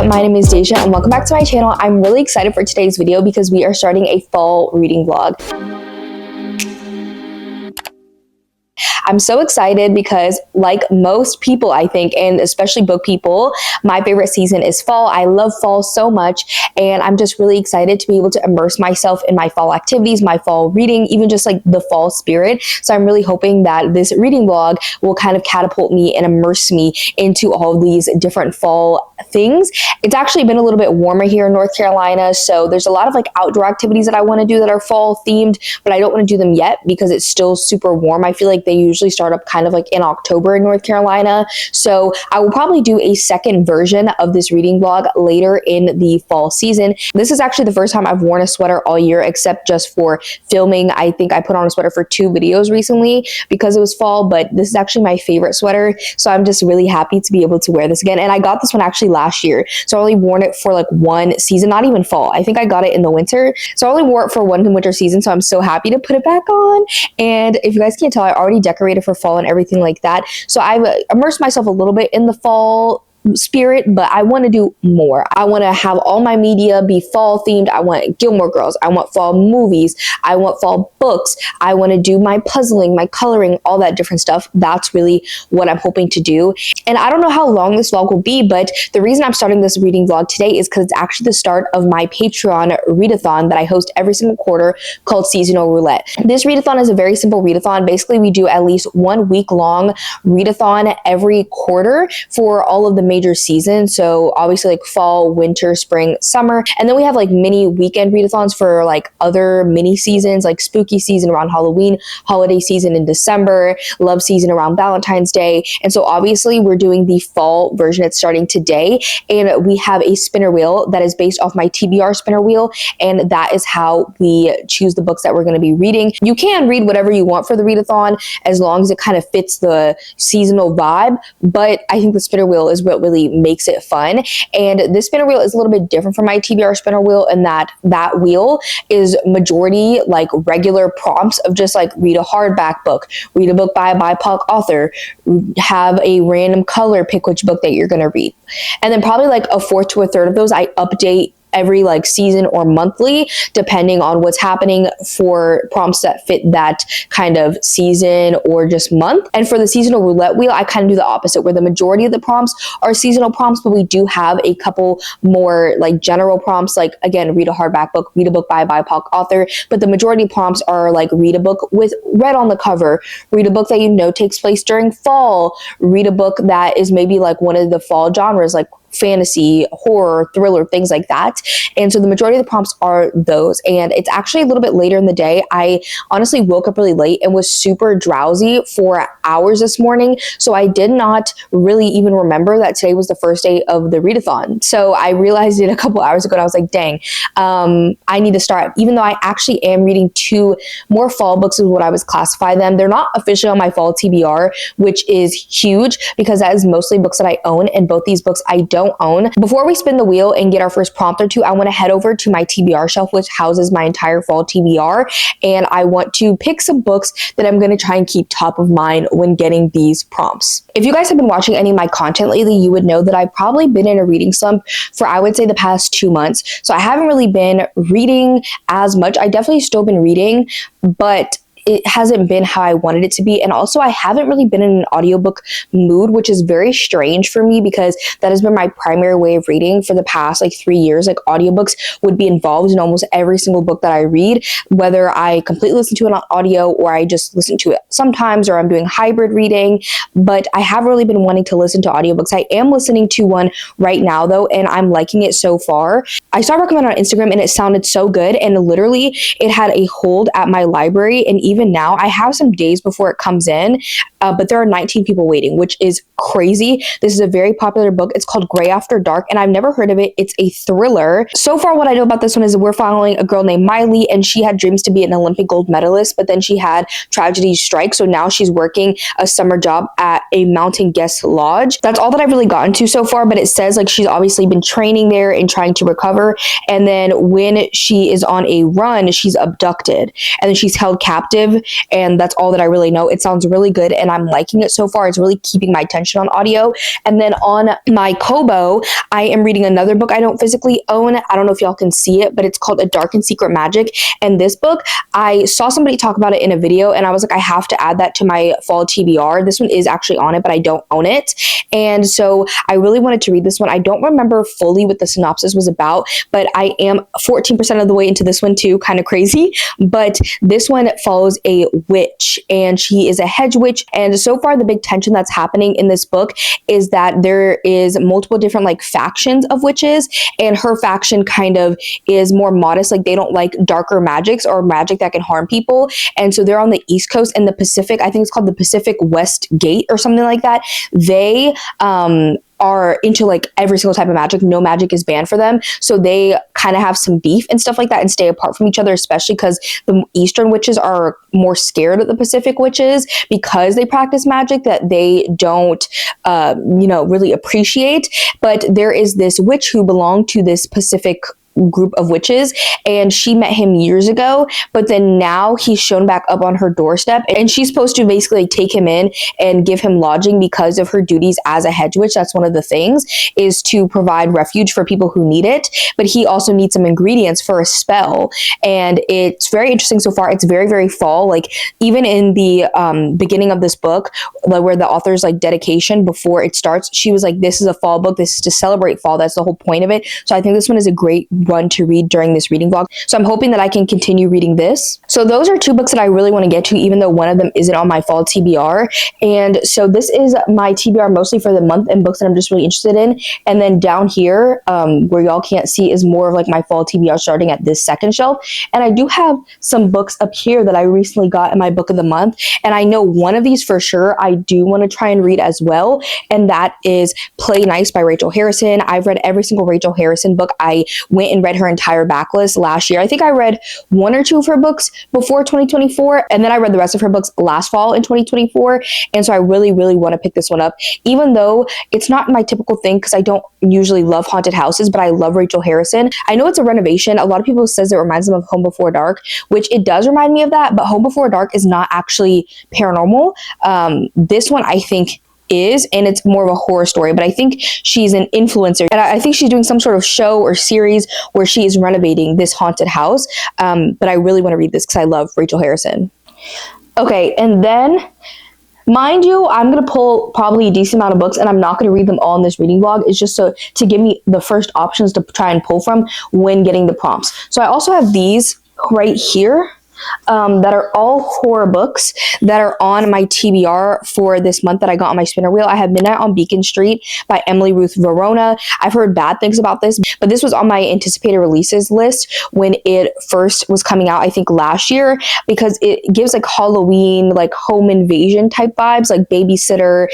my name is Deja and welcome back to my channel. I'm really excited for today's video because we are starting a fall reading vlog. I'm so excited because, like most people, I think, and especially book people, my favorite season is fall. I love fall so much, and I'm just really excited to be able to immerse myself in my fall activities, my fall reading, even just like the fall spirit. So I'm really hoping that this reading vlog will kind of catapult me and immerse me into all of these different fall things. It's actually been a little bit warmer here in North Carolina, so there's a lot of like outdoor activities that I want to do that are fall themed, but I don't want to do them yet because it's still super warm. I feel like they usually start up kind of like in October in North Carolina. So I will probably do a second version of this reading vlog later in the fall season. This is actually the first time I've worn a sweater all year except just for filming. I think I put on a sweater for 2 videos recently because it was fall, but this is actually my favorite sweater. So I'm just really happy to be able to wear this again. And I got this one actually last year. So I only worn it for like one season, not even fall. I think I got it in the winter. So I only wore it for one winter season. So I'm so happy to put it back on. And if you guys can't tell, I already decorated for fall and everything like that. So I've immersed myself a little bit in the fall spirit, but I want to do more. I want to have all my media be fall themed. I want Gilmore Girls. I want fall movies. I want fall books. I want to do my puzzling, my coloring, all that different stuff. That's really what I'm hoping to do. And I don't know how long this vlog will be, but the reason I'm starting this reading vlog today is because it's actually the start of my Patreon readathon that I host every single quarter called Seasonal Roulette. This readathon is a very simple readathon. Basically, we do at least 1 week long readathon every quarter for all of the major seasons. So obviously like fall, winter, spring, summer. And then we have like mini weekend readathons for like other mini seasons, like spooky season around Halloween, holiday season in December, love season around Valentine's Day. And so obviously we're doing the fall version. It's starting today. And we have a spinner wheel that is based off my TBR spinner wheel. And that is how we choose the books that we're going to be reading. You can read whatever you want for the readathon as long as it kind of fits the seasonal vibe. But I think the spinner wheel is what really makes it fun. And this spinner wheel is a little bit different from my TBR spinner wheel in that wheel is majority like regular prompts of just like read a hardback book, read a book by a BIPOC author, have a random color, pick which book that you're going to read. And then probably like a fourth to a third of those I update every like season or monthly, depending on what's happening for prompts that fit that kind of season or just month. And for the seasonal roulette wheel, I kind of do the opposite, where the majority of the prompts are seasonal prompts, but we do have a couple more like general prompts, like again, read a hardback book, read a book by a BIPOC author. But the majority of prompts are like read a book with red on the cover, read a book that you know takes place during fall, read a book that is maybe like one of the fall genres, like fantasy, horror, thriller, things like that. And so the majority of the prompts are those. And it's actually a little bit later in the day. I honestly woke up really late and was super drowsy for hours this morning. So I did not really even remember that today was the first day of the readathon. So I realized it a couple hours ago and I was like, dang, I need to start. Even though I actually am reading 2 more fall books is what I was classifying them. They're not officially on my fall TBR, which is huge because that is mostly books that I own. And both these books I don't own. Before we spin the wheel and get our first prompt or two, I want to head over to my TBR shelf, which houses my entire fall TBR. And I want to pick some books that I'm going to try and keep top of mind when getting these prompts. If you guys have been watching any of my content lately, you would know that I've probably been in a reading slump for, I would say, the past 2 months. So I haven't really been reading as much. I definitely still been reading, but it hasn't been how I wanted it to be. And also I haven't really been in an audiobook mood, which is very strange for me because that has been my primary way of reading for the past like 3 years. Like audiobooks would be involved in almost every single book that I read, whether I completely listen to it on audio or I just listen to it sometimes, or I'm doing hybrid reading. But I have really been wanting to listen to audiobooks. I am listening to one right now though, and I'm liking it so far. I saw a recommendation on Instagram and it sounded so good, and literally it had a hold at my library, and even now I have some days before it comes in, but there are 19 people waiting, which is crazy. This is a very popular book. It's called Gray After Dark, and I've never heard of it. It's a thriller. So far, what I know about this one is that we're following a girl named Miley, and she had dreams to be an Olympic gold medalist, but then she had tragedy strike. So now she's working a summer job at a mountain guest lodge. That's all that I've really gotten to so far, but it says like she's obviously been training there and trying to recover. And then when she is on a run, she's abducted and then she's held captive narrative, and that's all that I really know. It sounds really good, and I'm liking it so far. It's really keeping my attention on audio. And then on my Kobo, I am reading another book I don't physically own. I don't know if y'all can see it, but it's called A Dark and Secret Magic. And this book, I saw somebody talk about it in a video, and I was like, I have to add that to my fall TBR. This one is actually on it, but I don't own it. And so I really wanted to read this one. I don't remember fully what the synopsis was about, but I am 14% of the way into this one too, kind of crazy. But this one follows a witch, and she is a hedge witch. And so far, the big tension that's happening in this book is that there is multiple different like factions of witches, and her faction kind of is more modest. Like they don't like darker magics or magic that can harm people. And so they're on the East Coast and the Pacific, I think it's called the Pacific West Gate or something like that. They are into like every single type of magic. No magic is banned for them. So they kind of have some beef and stuff like that and stay apart from each other, especially because the Eastern witches are more scared of the Pacific witches because they practice magic that they don't, really appreciate. But there is this witch who belonged to this Pacific group of witches, and she met him years ago, but then now he's shown back up on her doorstep, and she's supposed to basically take him in and give him lodging because of her duties as a hedge witch. That's one of the things, is to provide refuge for people who need it, but he also needs some ingredients for a spell. And it's very interesting so far. It's very, very fall. Like even in the beginning of this book, like where the author's like dedication before it starts, she was like, this is a fall book, this is to celebrate fall, that's the whole point of it. So I think this one is a great one to read during this reading vlog. So I'm hoping that I can continue reading this. So those are two books that I really want to get to, even though one of them isn't on my fall TBR. And so this is my TBR mostly for the month and books that I'm just really interested in. And then down here, where y'all can't see, is more of like my fall TBR starting at this second shelf. And I do have some books up here that I recently got in my book of the month. And I know one of these for sure I do want to try and read as well. And that is Play Nice by Rachel Harrison. I've read every single Rachel Harrison book. I went and read her entire backlist last year. I think I read one or two of her books before 2024, and then I read the rest of her books last fall in 2024. And so I really, really want to pick this one up, even though it's not my typical thing because I don't usually love haunted houses, but I love Rachel Harrison. I know it's a renovation. A lot of people says it reminds them of Home Before Dark, which it does remind me of that, but Home Before Dark is not actually paranormal. This one I think is, and it's more of a horror story, but I think she's an influencer, and I think she's doing some sort of show or series where she is renovating this haunted house. But I really want to read this because I love Rachel Harrison. Okay, and then mind you, I'm going to pull probably a decent amount of books, and I'm not going to read them all in this reading vlog. It's just so to give me the first options to try and pull from when getting the prompts. So I also have these right here. That are all horror books that are on my TBR for this month that I got on my spinner wheel. I have Midnight on Beacon Street by Emily Ruth Verona. I've heard bad things about this, but this was on my anticipated releases list when it first was coming out, I think last year, because it gives like Halloween, like home invasion type vibes, like babysitter.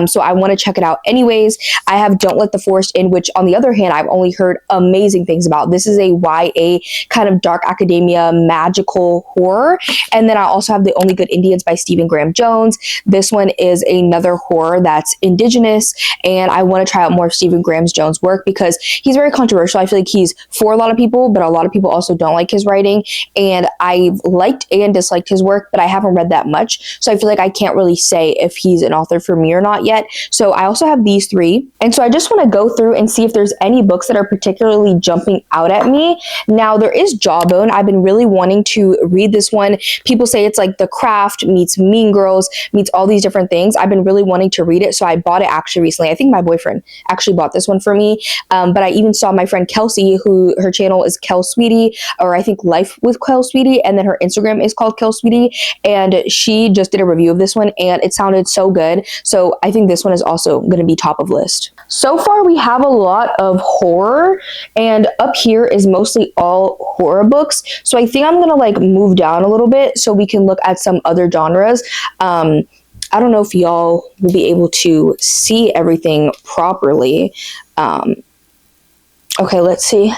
So I want to check it out anyways. I have Don't Let the Forest In, which on the other hand, I've only heard amazing things about. This is a YA kind of dark academia magical horror. And then I also have The Only Good Indians by Stephen Graham Jones. This one is another horror that's indigenous, and I want to try out more of Stephen Graham Jones' work because he's very controversial. I feel like he's for a lot of people, but a lot of people also don't like his writing, and I've liked and disliked his work, but I haven't read that much, so I feel like I can't really say if he's an author for me or not yet. So I also have these three, and so I just want to go through and see if there's any books that are particularly jumping out at me. Now, there is Jawbone. I've been really wanting to read this one. People say it's like The Craft meets Mean Girls meets all these different things. I've been really wanting to read it, so I bought it actually recently. I think my boyfriend actually bought this one for me, but I even saw my friend Kelsey, who her channel is Kel Sweetie, or I think Life with Kel Sweetie, and then her Instagram is called Kel Sweetie, and she just did a review of this one, and it sounded so good. So I think this one is also going to be top of list. So far, we have a lot of horror, and up here is mostly all horror books. So I think I'm going to like move down a little bit so we can look at some other genres. I don't know if y'all will be able to see everything properly. Okay, let's see.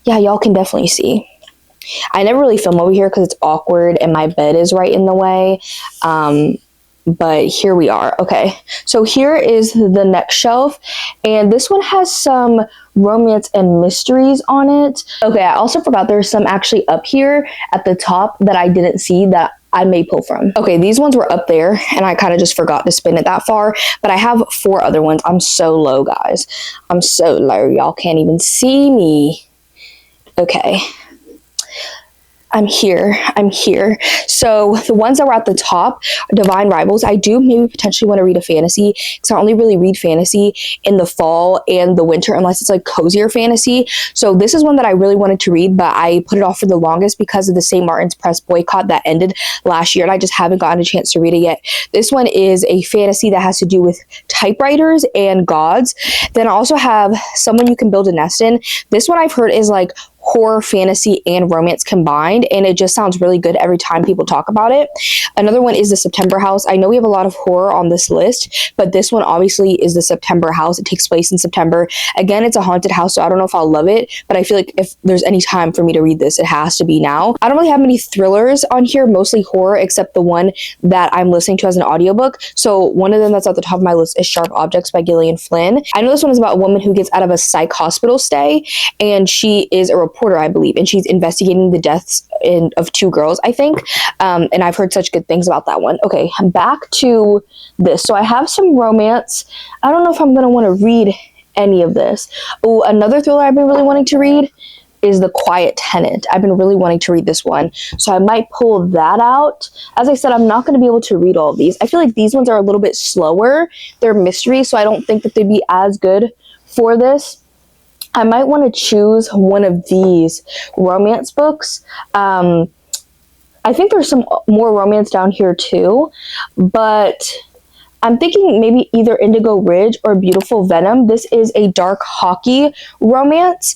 Yeah, y'all can definitely see. I never really film over here because it's awkward and my bed is right in the way. But here we are. Okay, so here is the next shelf, and this one has some romance and mysteries on it. Okay, I also forgot there's some actually up here at the top that I didn't see that I may pull from. Okay, these ones were up there and I kind of just forgot to spin it that far, but I have 4 other ones. I'm so low, guys. I'm so low. Y'all can't even see me. Okay. I'm here. So the ones that were at the top, Divine Rivals, I do maybe potentially want to read a fantasy because I only really read fantasy in the fall and the winter unless it's like cozier fantasy. So this is one that I really wanted to read, but I put it off for the longest because of the St. Martin's Press boycott that ended last year and I just haven't gotten a chance to read it yet. This one is a fantasy that has to do with typewriters and gods. Then I also have Someone You Can Build a Nest In. This one I've heard is like horror, fantasy, and romance combined, and it just sounds really good every time people talk about it. Another one is The September House. I know we have a lot of horror on this list, but this one obviously is The September House. It takes place in September. Again, it's a haunted house, so I don't know if I'll love it, but I feel like if there's any time for me to read this, it has to be now. I don't really have many thrillers on here, mostly horror, except the one that I'm listening to as an audiobook. So one of them that's at the top of my list is Sharp Objects by Gillian Flynn. I know this one is about a woman who gets out of a psych hospital stay, and she is a reporter, I believe, and she's investigating the deaths of 2 girls, I think. And I've heard such good things about that one. Okay, I'm back to this. So I have some romance. I don't know if I'm going to want to read any of this. Oh, another thriller I've been really wanting to read is The Quiet Tenant. I've been really wanting to read this one, so I might pull that out. As I said, I'm not going to be able to read all of these. I feel like these ones are a little bit slower. They're mysteries, so I don't think that they'd be as good for this. I might want to choose one of these romance books. I think there's some more romance down here too, but I'm thinking maybe either Indigo Ridge or Beautiful Venom. This is a dark hockey romance.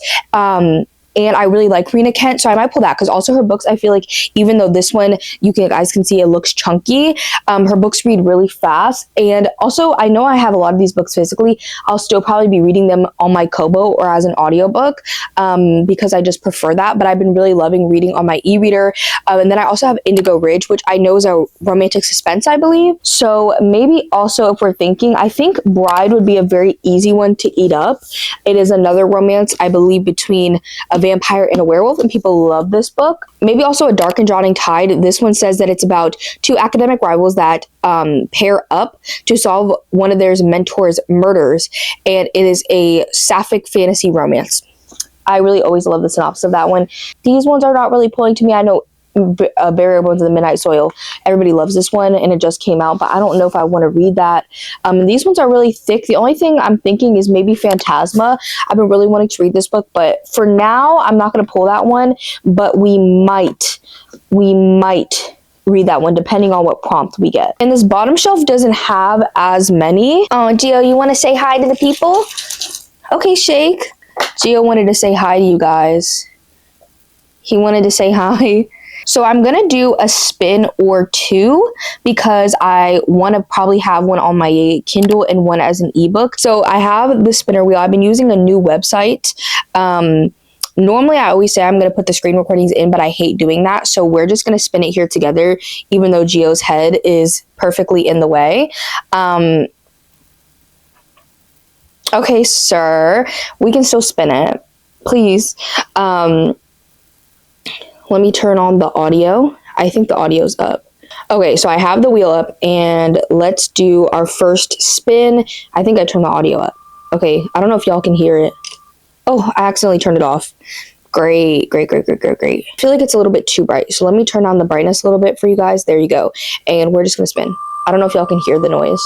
And I really like Rena Kent, so I might pull that because also her books, I feel like, even though this one, you guys can see it looks chunky, her books read really fast. And also, I know I have a lot of these books physically. I'll still probably be reading them on my Kobo or as an audiobook because I just prefer that. But I've been really loving reading on my e-reader. And then I also have Indigo Ridge, which I know is a romantic suspense, I believe. So maybe also if we're thinking, I think Bride would be a very easy one to eat up. It is another romance, I believe, between a vampire and a werewolf, and people love this book. Maybe also A Dark and Drowning Tide. This one says that it's about 2 academic rivals that pair up to solve one of their mentors' murders, and it is a sapphic fantasy romance. I really always love the synopsis of that one. These ones are not really pulling to me. I know Burial Bones of the Midnight Soil. Everybody loves this one, and it just came out, but I don't know if I want to read that. These ones are really thick. The only thing I'm thinking is maybe Phantasma. I've been really wanting to read this book, but for now, I'm not going to pull that one, but we might read that one depending on what prompt we get. And this bottom shelf doesn't have as many. Oh, Gio, you want to say hi to the people? Okay, Shake. Gio wanted to say hi to you guys. He wanted to say hi. So I'm going to do a spin or 2 because I want to probably have one on my Kindle and one as an ebook. So I have the spinner wheel. I've been using a new website. Normally I always say I'm going to put the screen recordings in, but I hate doing that. So we're just going to spin it here together, even though Gio's head is perfectly in the way. Okay, sir, we can still spin it. Please. Let me turn on the audio. I think the audio's up. Okay, so I have the wheel up, and let's do our first spin. I think I turned the audio up. Okay, I don't know if y'all can hear it. Oh, I accidentally turned it off. Great. I feel like it's a little bit too bright, so let me turn on the brightness a little bit for you guys. There you go. And we're just gonna spin. I don't know if y'all can hear the noise.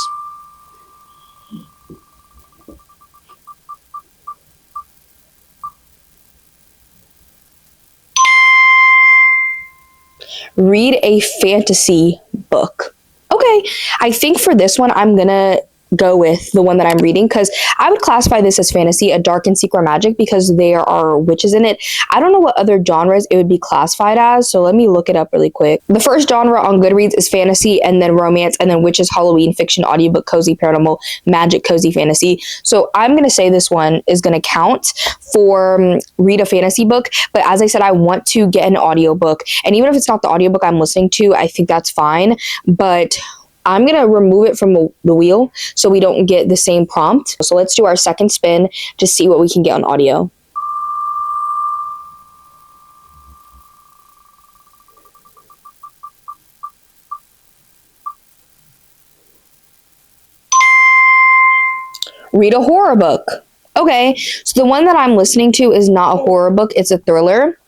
Read a fantasy book. Okay, I think for this one, I'm gonna go with the one that I'm reading because I would classify this as fantasy, a dark and secret magic, because there are witches in it. I don't know what other genres it would be classified as, so let me look it up really quick. The first genre on Goodreads is fantasy, and then romance, and then witches, Halloween, fiction, audiobook, cozy, paranormal, magic, cozy, fantasy. So I'm gonna say this one is gonna count for read a fantasy book, but as I said, I want to get an audiobook, and even if it's not the audiobook I'm listening to, I think that's fine, but I'm going to remove it from the wheel so we don't get the same prompt. So let's do our second spin to see what we can get on audio. Read a horror book. Okay, so the one that I'm listening to is not a horror book, it's a thriller.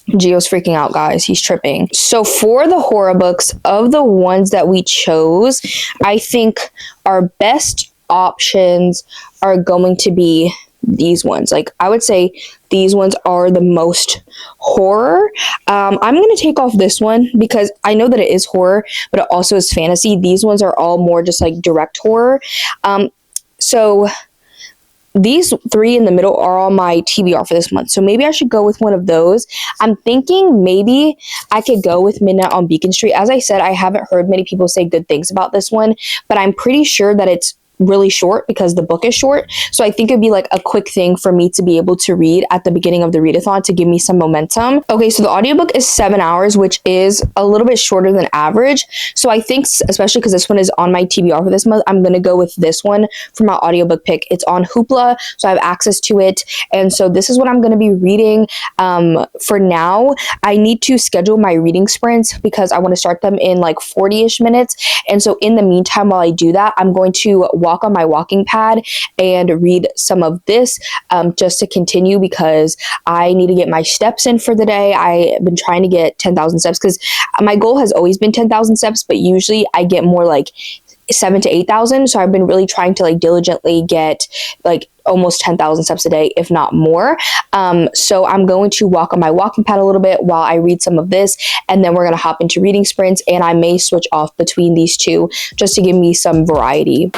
Gio's freaking out, guys. He's tripping. So for the horror books, of the ones that we chose, I think our best options are going to be these ones. Like, I would say these ones are the most horror. I'm going to take off this one because I know that it is horror, but it also is fantasy. These ones are all more just like direct horror. So these three in the middle are all my TBR for this month. So maybe I should go with one of those. I'm thinking maybe I could go with Midnight on Beacon Street. As I said, I haven't heard many people say good things about this one, but I'm pretty sure that it's really short because the book is short. So I think it'd be like a quick thing for me to be able to read at the beginning of the readathon to give me some momentum. Okay, so the audiobook is 7 hours, which is a little bit shorter than average. So I think, especially because this one is on my TBR for this month, I'm going to go with this one for my audiobook pick. It's on Hoopla, so I have access to it. And so this is what I'm going to be reading for now. I need to schedule my reading sprints because I want to start them in like 40-ish minutes. And so in the meantime, while I do that, I'm going to walk on my walking pad and read some of this just to continue because I need to get my steps in for the day. I've been trying to get 10,000 steps because my goal has always been 10,000 steps, but usually I get more like 7,000 to 8,000. So I've been really trying to like diligently get like almost 10,000 steps a day, if not more. So I'm going to walk on my walking pad a little bit while I read some of this, and then we're going to hop into reading sprints, and I may switch off between these two just to give me some variety.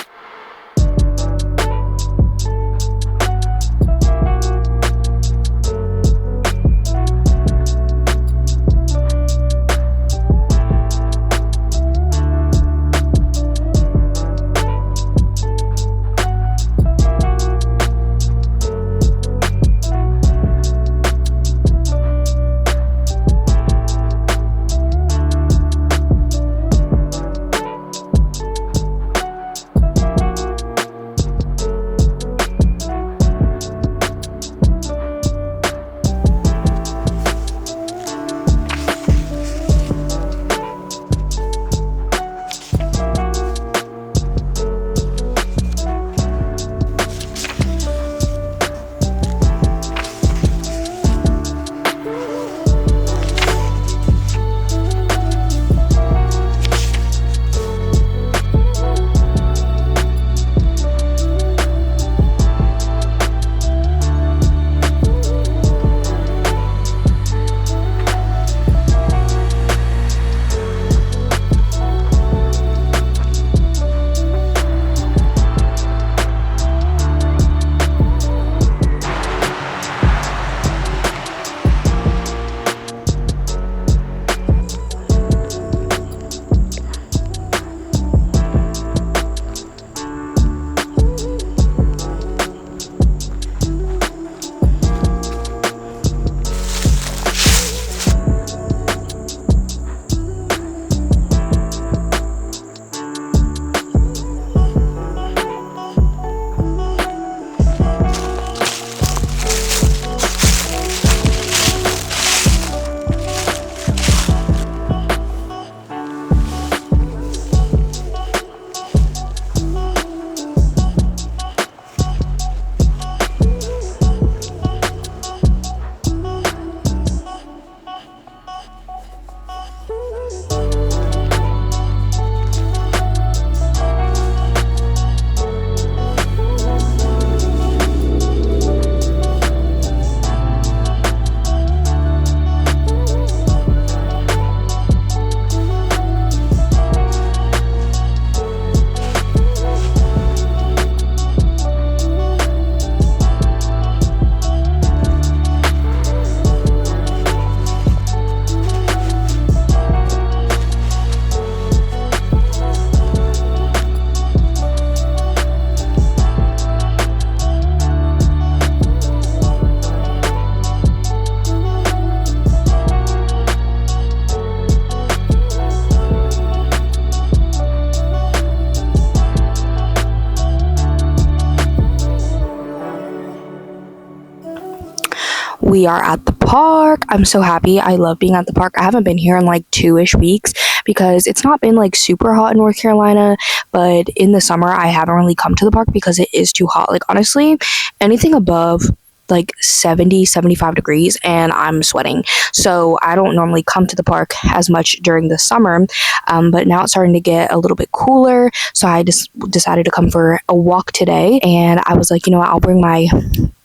We are at the park. I'm so happy. I love being at the park. I haven't been here in like 2-ish weeks because it's not been like super hot in North Carolina, but in the summer I haven't really come to the park because it is too hot. Like honestly, anything above like 70, 75 degrees and I'm sweating. So I don't normally come to the park as much during the summer, but now it's starting to get a little bit cooler. So I just decided to come for a walk today, and I was like, you know what, I'll bring my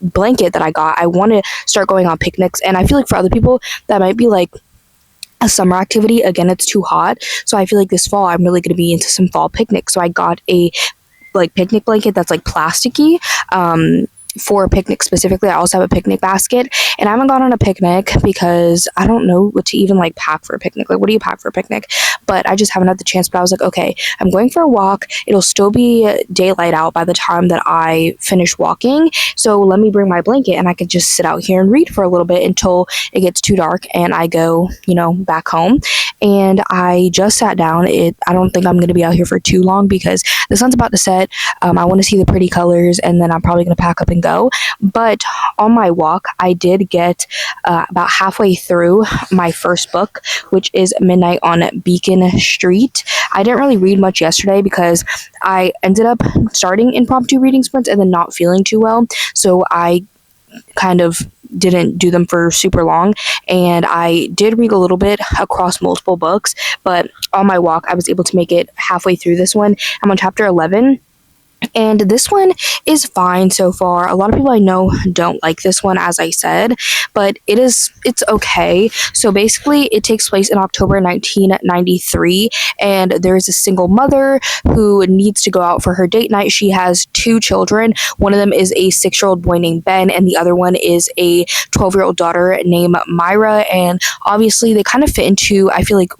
blanket that I got. I want to start going on picnics, and I feel like for other people that might be like a summer activity. Again, it's too hot. So I feel like this fall I'm really going to be into some fall picnics. So I got a like picnic blanket that's like plasticky, for a picnic specifically. I also have a picnic basket, and I haven't gone on a picnic because I don't know what to even like pack for a picnic. Like, what do you pack for a picnic? But I just haven't had the chance. But I was like, okay, I'm going for a walk. It'll still be daylight out by the time that I finish walking. So let me bring my blanket and I could just sit out here and read for a little bit until it gets too dark and I go, back home. And I just sat down. I don't think I'm going to be out here for too long because the sun's about to set. I want to see the pretty colors, and then I'm probably going to pack up and go. But on my walk, I did get about halfway through my first book, which is Midnight on Beacon Street. I didn't really read much yesterday because I ended up starting impromptu reading sprints and then not feeling too well. So I kind of didn't do them for super long, and I did read a little bit across multiple books, but on my walk I was able to make it halfway through this one. I'm on chapter 11, and this one is fine so far. A lot of people I know don't like this one, as I said, but it's okay. So basically, it takes place in October 1993, and there's a single mother who needs to go out for her date night. She has two children. One of them is a 6-year-old boy named Ben, and the other one is a 12-year-old daughter named Myra. And obviously, they kind of fit into, I feel like,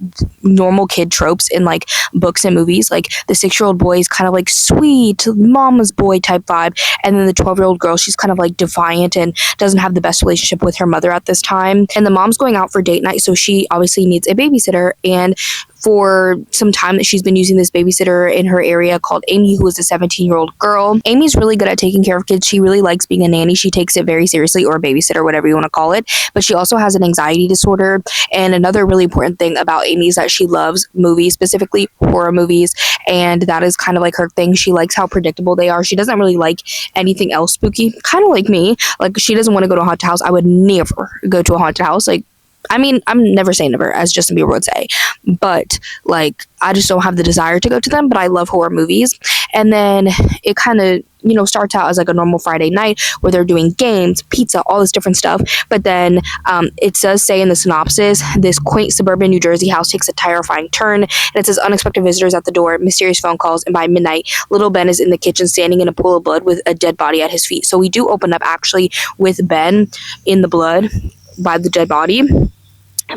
normal kid tropes in like books and movies. Like the 6-year-old boy is kind of like sweet, mama's boy type vibe, and then the 12-year-old girl, she's kind of like defiant and doesn't have the best relationship with her mother at this time. And the mom's going out for date night, so she obviously needs a babysitter. And for some time that she's been using this babysitter in her area called Amy, who is a 17-year-old girl. Amy's really good at taking care of kids. She really likes being a nanny. She takes it very seriously, or a babysitter, whatever you want to call it. But she also has an anxiety disorder. And another really important thing about Amy is that she loves movies, specifically horror movies. And that is kind of like her thing. She likes how predictable they are. She doesn't really like anything else spooky, kind of like me. Like, she doesn't want to go to a haunted house. I would never go to a haunted house. Like, I mean, I'm never saying never, as Justin Bieber would say, but like, I just don't have the desire to go to them, but I love horror movies. And then it kind of, starts out as like a normal Friday night where they're doing games, pizza, all this different stuff. But then it does say in the synopsis, this quaint suburban New Jersey house takes a terrifying turn, and it says unexpected visitors at the door, mysterious phone calls, and by midnight, little Ben is in the kitchen standing in a pool of blood with a dead body at his feet. So we do open up actually with Ben in the blood by the dead body.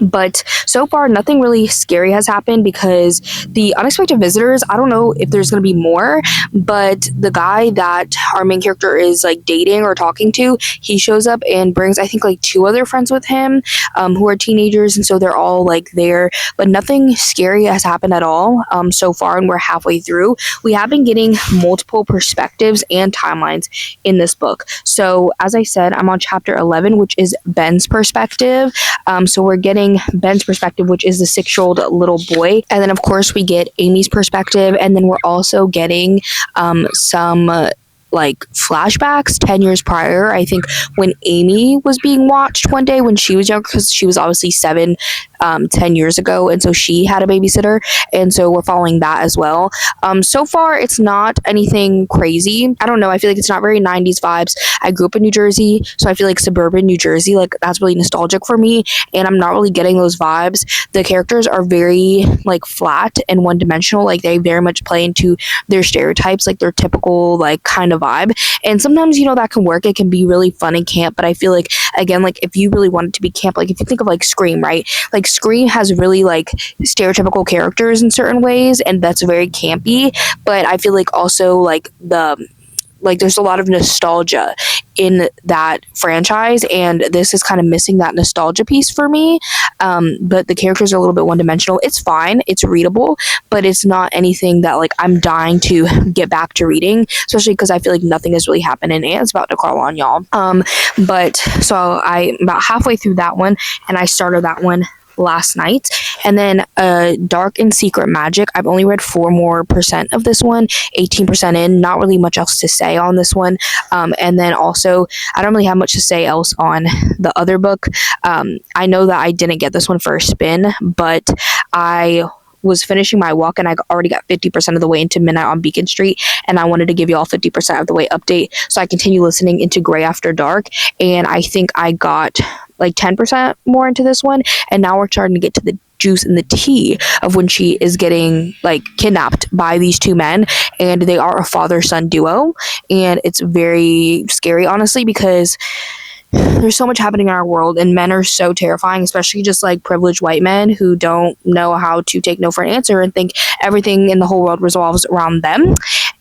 But so far, nothing really scary has happened because the unexpected visitors, I don't know if there's going to be more, but the guy that our main character is like dating or talking to, he shows up and brings, I think, like 2 other friends with him who are teenagers. And so they're all like there, but nothing scary has happened at all so far. And we're halfway through. We have been getting multiple perspectives and timelines in this book. So as I said, I'm on chapter 11, which is Ben's perspective. So we're getting Ben's perspective, which is the 6-year-old little boy, and then of course we get Amy's perspective, and then we're also getting some like flashbacks 10 years prior, I think, when Amy was being watched one day when she was younger, because she was obviously 7 10 years ago, and so she had a babysitter, and so we're following that as well. So far it's not anything crazy. I don't know, I feel like it's not very 90s vibes. I grew up in New Jersey, so I feel like suburban New Jersey, like, that's really nostalgic for me, and I'm not really getting those vibes. The characters are very like flat and one-dimensional, like they very much play into their stereotypes, like their typical like kind of vibe, and sometimes that can work. It can be really fun and camp, but I feel like, again, like if you really want it to be camp, like if you think of like Scream, right? Like Scream has really like stereotypical characters in certain ways, and that's very campy, but I feel like also like there's a lot of nostalgia in that franchise, and this is kind of missing that nostalgia piece for me. But the characters are a little bit one-dimensional. It's fine, it's readable, but it's not anything that like I'm dying to get back to reading, especially because I feel like nothing has really happened and it's about to crawl on y'all. But so I'm about halfway through that one, and I started that one last night. And then Dark and Secret Magic, I've only read 4% of this one, 18% in, not really much else to say on this one. And then also, I don't really have much to say else on the other book. I know that I didn't get this one for a spin, but I was finishing my walk and I already got 50% of the way into Midnight on Beacon Street, and I wanted to give you all 50% of the way update. So I continue listening into Gray After Dark, and I think I got like 10% more into this one, and now we're starting to get to the juice and the tea of when she is getting like kidnapped by these two men, and they are a father-son duo, and it's very scary, honestly, because there's so much happening in our world, and men are so terrifying, especially just like privileged white men who don't know how to take no for an answer and think everything in the whole world revolves around them.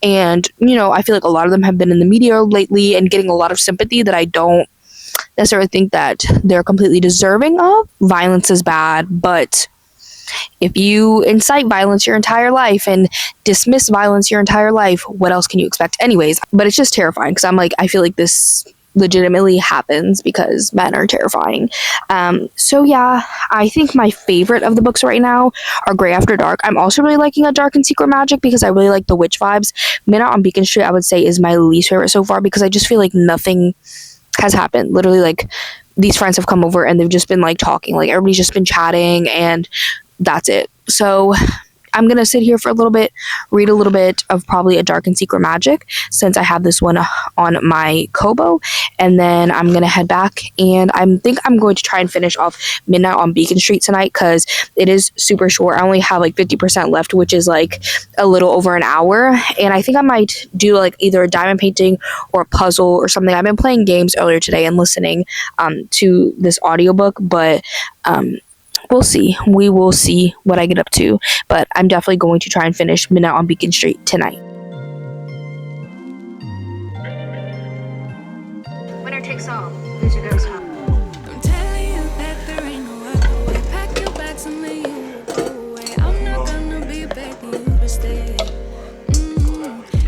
And I feel like a lot of them have been in the media lately and getting a lot of sympathy that I don't necessarily think that they're completely deserving of. Violence is bad, but if you incite violence your entire life and dismiss violence your entire life, what else can you expect? Anyways, but it's just terrifying because I feel like this legitimately happens because men are terrifying. So yeah, I think my favorite of the books right now are Gray After Dark. I'm also really liking A Dark and Secret Magic because I really like the witch vibes. Midnight on Beacon Street, I would say, is my least favorite so far because I just feel like nothing has happened. Literally, like, these friends have come over and they've just been like talking, like everybody's just been chatting, and that's it. So I'm going to sit here for a little bit, read a little bit of probably A Dark and Secret Magic, since I have this one on my Kobo, and then I'm going to head back, and I think I'm going to try and finish off Midnight on Beacon Street tonight, because it is super short. I only have like 50% left, which is like a little over an hour, and I think I might do like either a diamond painting or a puzzle or something. I've been playing games earlier today and listening to this audiobook, but we'll see. We will see what I get up to, but I'm definitely going to try and finish Midnight on Beacon Street tonight. Winner takes all. Who's your girl's home? I'm telling you that there ain't no other way. Pack your bags and then you go away. I'm not gonna be begging you to stay.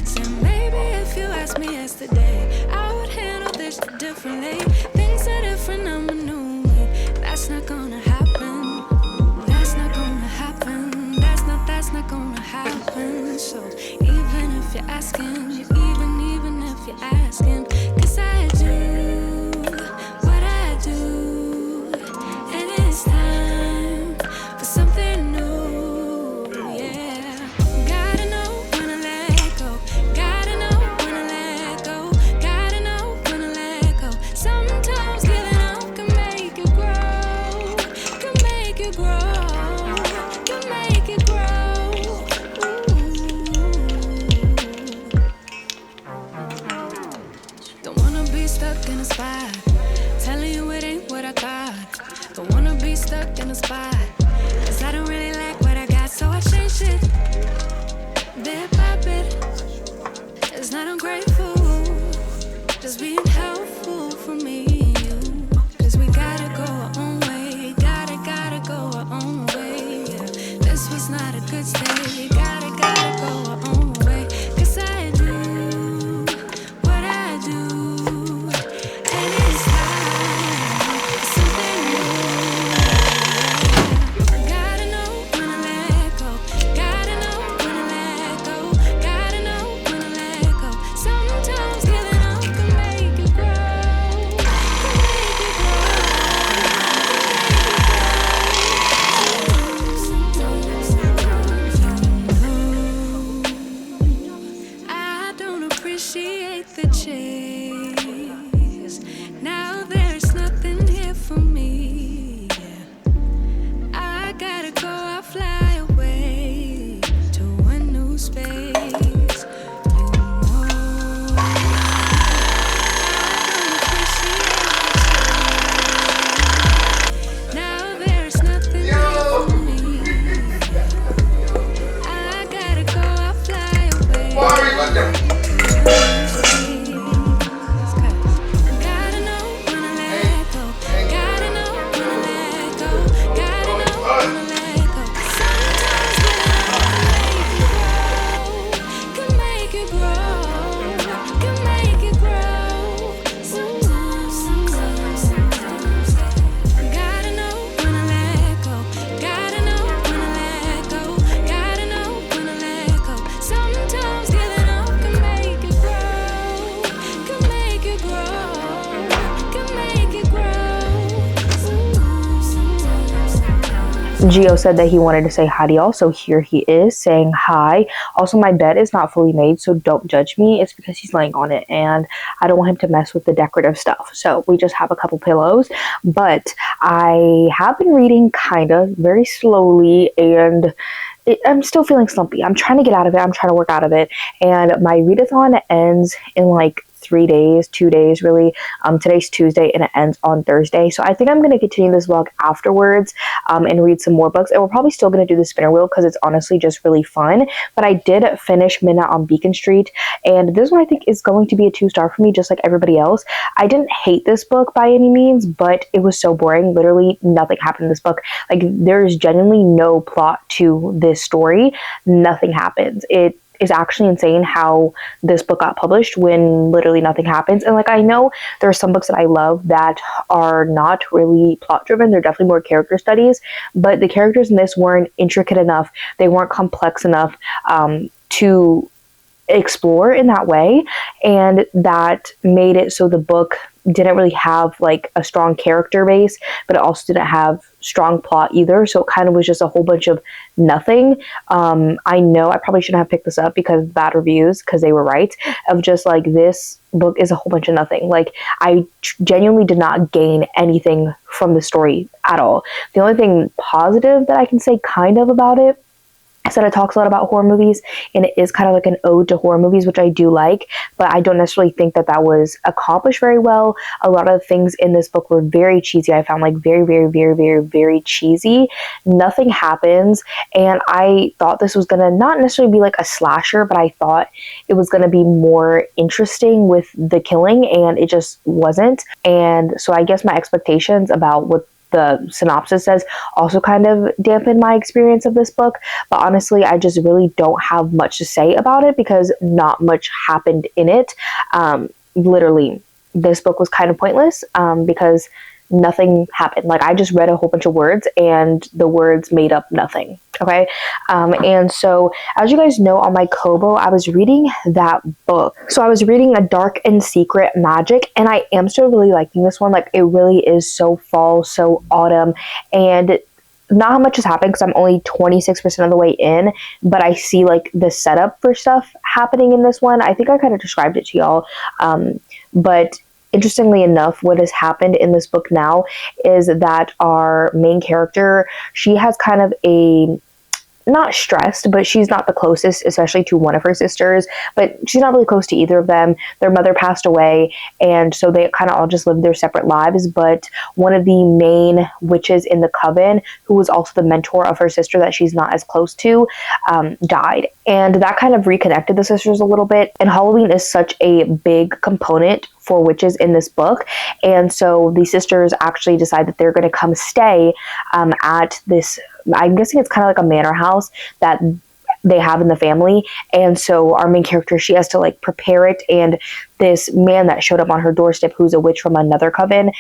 So maybe if you asked me yesterday, I would handle this differently. Things are different, I'm a new me. That's not gonna happen. That's not gonna happen. That's not gonna happen. So even if you're asking, even if you're asking, 'cause I do what I do, and it's time for something new. Yeah, gotta know when to let go. Gotta know when to let go. Gotta know when to let go. Sometimes giving up can make you grow. Can make you grow. Can make you grow. Don't wanna be stuck in a spot, telling you it ain't what I thought. Don't wanna be stuck in a spot, 'cause I don't really like what I got, so I changed it bit by bit. It's not ungrateful, just being helpful for me and you. 'Cause we gotta go our own way, gotta go our own way. Yeah. This was not a good stay, gotta go our own way. 'Cause I do what I do, and it's time for something new. Gotta know when to let go. Gotta know when to let go. Gotta know when to let go. Sometimes giving up can make you grow. Can make you grow. Gio said that he wanted to say hi to y'all, so here he is saying hi. Also, my bed is not fully made, so don't judge me. It's because he's laying on it, and I don't want him to mess with the decorative stuff. So we just have a couple pillows, but I have been reading kind of very slowly, and I'm still feeling slumpy. I'm trying to get out of it. I'm trying to work out of it, and my readathon ends in like 3 days, 2 days really. Today's Tuesday and it ends on Thursday. So I think I'm going to continue this vlog afterwards and read some more books. And we're probably still going to do the spinner wheel because it's honestly just really fun. But I did finish Midnight on Beacon Street. And this one I think is going to be a 2-star for me, just like everybody else. I didn't hate this book by any means, but it was so boring. Literally nothing happened in this book. Like there's genuinely no plot to this story. Nothing happens. It is actually insane how this book got published when literally nothing happens. And like I know there are some books that I love that are not really plot driven. They're definitely more character studies, but the characters in this weren't intricate enough. They weren't complex enough to explore in that way, and that made it so the book didn't really have like a strong character base, but it also didn't have strong plot either. So it kind of was just a whole bunch of nothing. I know I probably shouldn't have picked this up because of bad reviews, because they were right, of just like this book is a whole bunch of nothing. Like I genuinely did not gain anything from the story at all. The only thing positive that I can say kind of about it, I said it talks a lot about horror movies, and it is kind of like an ode to horror movies, which I do like, but I don't necessarily think that that was accomplished very well. A lot of things in this book were very cheesy. I found like very cheesy. Nothing happens, and I thought this was gonna not necessarily be like a slasher, but I thought it was gonna be more interesting with the killing, and it just wasn't. And so I guess my expectations about what the synopsis says also kind of dampened my experience of this book. But honestly, I just really don't have much to say about it because not much happened in it. Literally, this book was kind of pointless because nothing happened. Like I just read a whole bunch of words and the words made up nothing. Okay. And so as you guys know, on my Kobo, I was reading that book. So I was reading A Dark and Secret Magic, and I am still really liking this one. Like it really is so fall, so autumn, and not much has happened because I'm only 26% of the way in, but I see like the setup for stuff happening in this one. I think I kind of described it to y'all. But interestingly enough, what has happened in this book now is that our main character, she has kind of a, not stressed, but she's not the closest, especially to one of her sisters, but she's not really close to either of them. Their mother passed away, and so they kind of all just lived their separate lives, but one of the main witches in the coven, who was also the mentor of her sister that she's not as close to, died. And that kind of reconnected the sisters a little bit, and Halloween is such a big component for witches in this book, and so the sisters actually decide that they're going to come stay at this, I'm guessing it's kind of like a manor house that they have in the family. And so our main character, she has to like prepare it, and this man that showed up on her doorstep, who's a witch from another coven,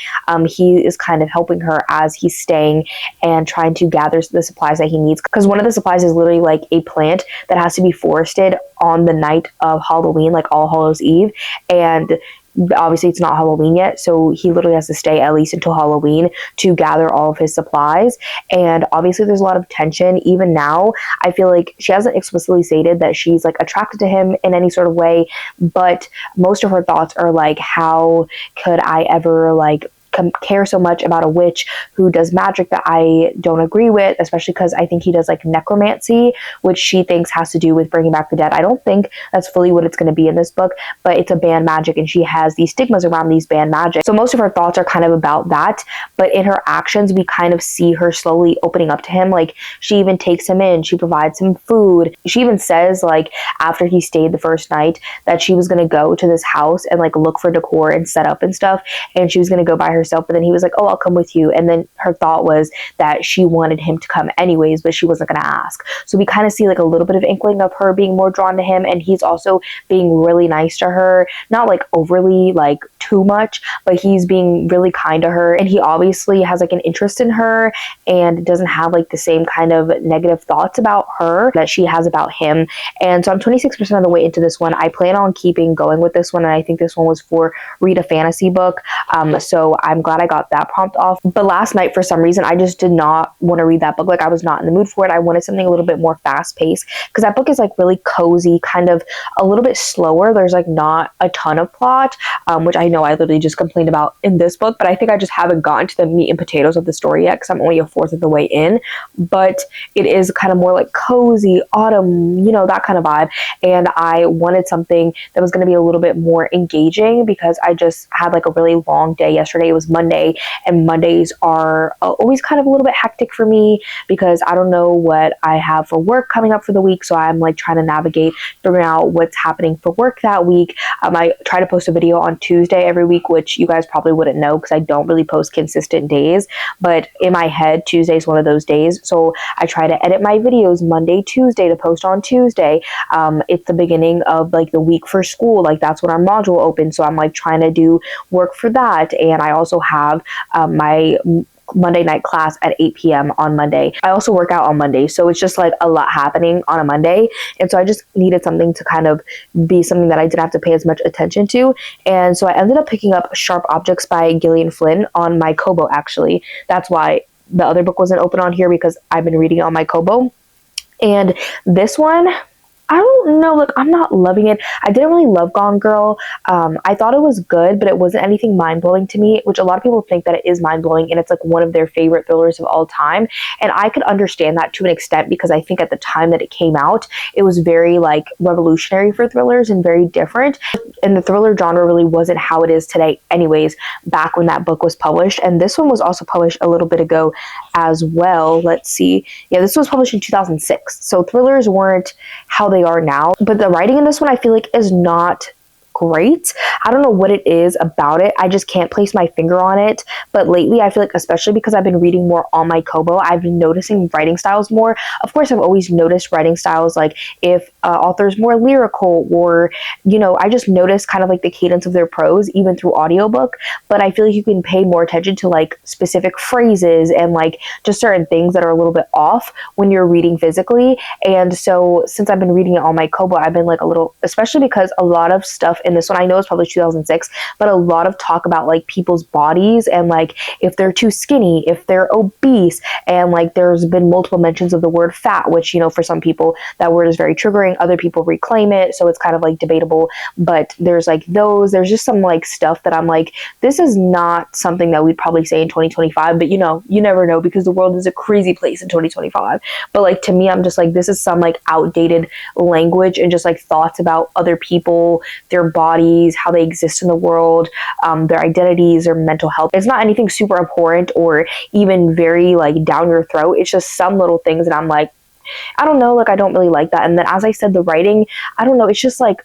he is kind of helping her as he's staying and trying to gather the supplies that he needs, because one of the supplies is literally like a plant that has to be forested on the night of Halloween, like All Hallows Eve, and obviously it's not Halloween yet, so he literally has to stay at least until Halloween to gather all of his supplies. And obviously there's a lot of tension even now. I feel like she hasn't explicitly stated that she's like attracted to him in any sort of way, but most of her thoughts are like, how could I ever like care so much about a witch who does magic that I don't agree with, especially because I think he does like necromancy, which she thinks has to do with bringing back the dead. I don't think that's fully what it's going to be in this book, but it's a banned magic, and she has these stigmas around these banned magic. So most of her thoughts are kind of about that, but in her actions, we kind of see her slowly opening up to him. Like she even takes him in, she provides him food. She even says like after he stayed the first night that she was going to go to this house and like look for decor and set up and stuff, and she was going to go by herself. But then he was like, oh, I'll come with you. And then her thought was that she wanted him to come anyways, but she wasn't going to ask. So we kind of see like a little bit of inkling of her being more drawn to him, and he's also being really nice to her, not like overly like too much, but he's being really kind to her, and he obviously has like an interest in her and doesn't have like the same kind of negative thoughts about her that she has about him. And so I'm 26% of the way into this one. I plan on keeping going with this one, and I think this one was for read a fantasy book, so I'm I'm glad I got that prompt off. But last night, for some reason, I just did not want to read that book. Like, I was not in the mood for it. I wanted something a little bit more fast paced, because that book is like really cozy, kind of a little bit slower. There's like not a ton of plot, which I know I literally just complained about in this book, but I think I just haven't gotten to the meat and potatoes of the story yet, because I'm only a fourth of the way in. But it is kind of more like cozy, autumn, you know, that kind of vibe. And I wanted something that was going to be a little bit more engaging, because I just had like a really long day yesterday. It was Monday, and Mondays are always kind of a little bit hectic for me, because I don't know what I have for work coming up for the week. So I'm like trying to navigate, figuring out what's happening for work that week. I try to post a video on Tuesday every week, which you guys probably wouldn't know because I don't really post consistent days, but in my head, Tuesday is one of those days. So I try to edit my videos Monday, Tuesday to post on Tuesday. It's the beginning of like the week for school. Like, that's when our module opens. So I'm like trying to do work for that. And I also have my Monday night class at 8 p.m. on Monday. I also work out on Monday. So it's just like a lot happening on a Monday. And so I just needed something to kind of be something that I didn't have to pay as much attention to. And so I ended up picking up Sharp Objects by Gillian Flynn on my Kobo, actually. That's why the other book wasn't open on here, because I've been reading it on my Kobo. And this one, I don't know, like, I'm not loving it. I didn't really love Gone Girl. I thought it was good, but it wasn't anything mind-blowing to me, which a lot of people think that it is mind-blowing, and it's like one of their favorite thrillers of all time. And I could understand that to an extent, because I think at the time that it came out, it was very like revolutionary for thrillers and very different. And the thriller genre really wasn't how it is today anyways, back when that book was published. And this one was also published a little bit ago as well. Let's see. Yeah, this was published in 2006. So thrillers weren't how they are now, but the writing in this one I feel like is not great. I don't know what it is about it. I just can't place my finger on it. But lately, I feel like, especially because I've been reading more on my Kobo, I've been noticing writing styles more. Of course, I've always noticed writing styles, like if author's more lyrical, or, you know, I just notice kind of like the cadence of their prose, even through audiobook. But I feel like you can pay more attention to like specific phrases and like just certain things that are a little bit off when you're reading physically. And so since I've been reading it on my Kobo, I've been like a little, especially because a lot of stuff in this one, I know it's probably 2006, but a lot of talk about like people's bodies and like if they're too skinny, if they're obese, and like there's been multiple mentions of the word fat, which, you know, for some people that word is very triggering, other people reclaim it, so it's kind of like debatable. But there's like there's just some like stuff that I'm like, this is not something that we'd probably say in 2025, but you know, you never know, because the world is a crazy place in 2025. But like, to me, I'm just like, this is some like outdated language and just like thoughts about other people, their bodies, how they exist in the world, their identities, their mental health. It's not anything super important or even very like down your throat. It's just some little things that I'm like, I don't know, like I don't really like that. And then, as I said, the writing, I don't know, it's just like,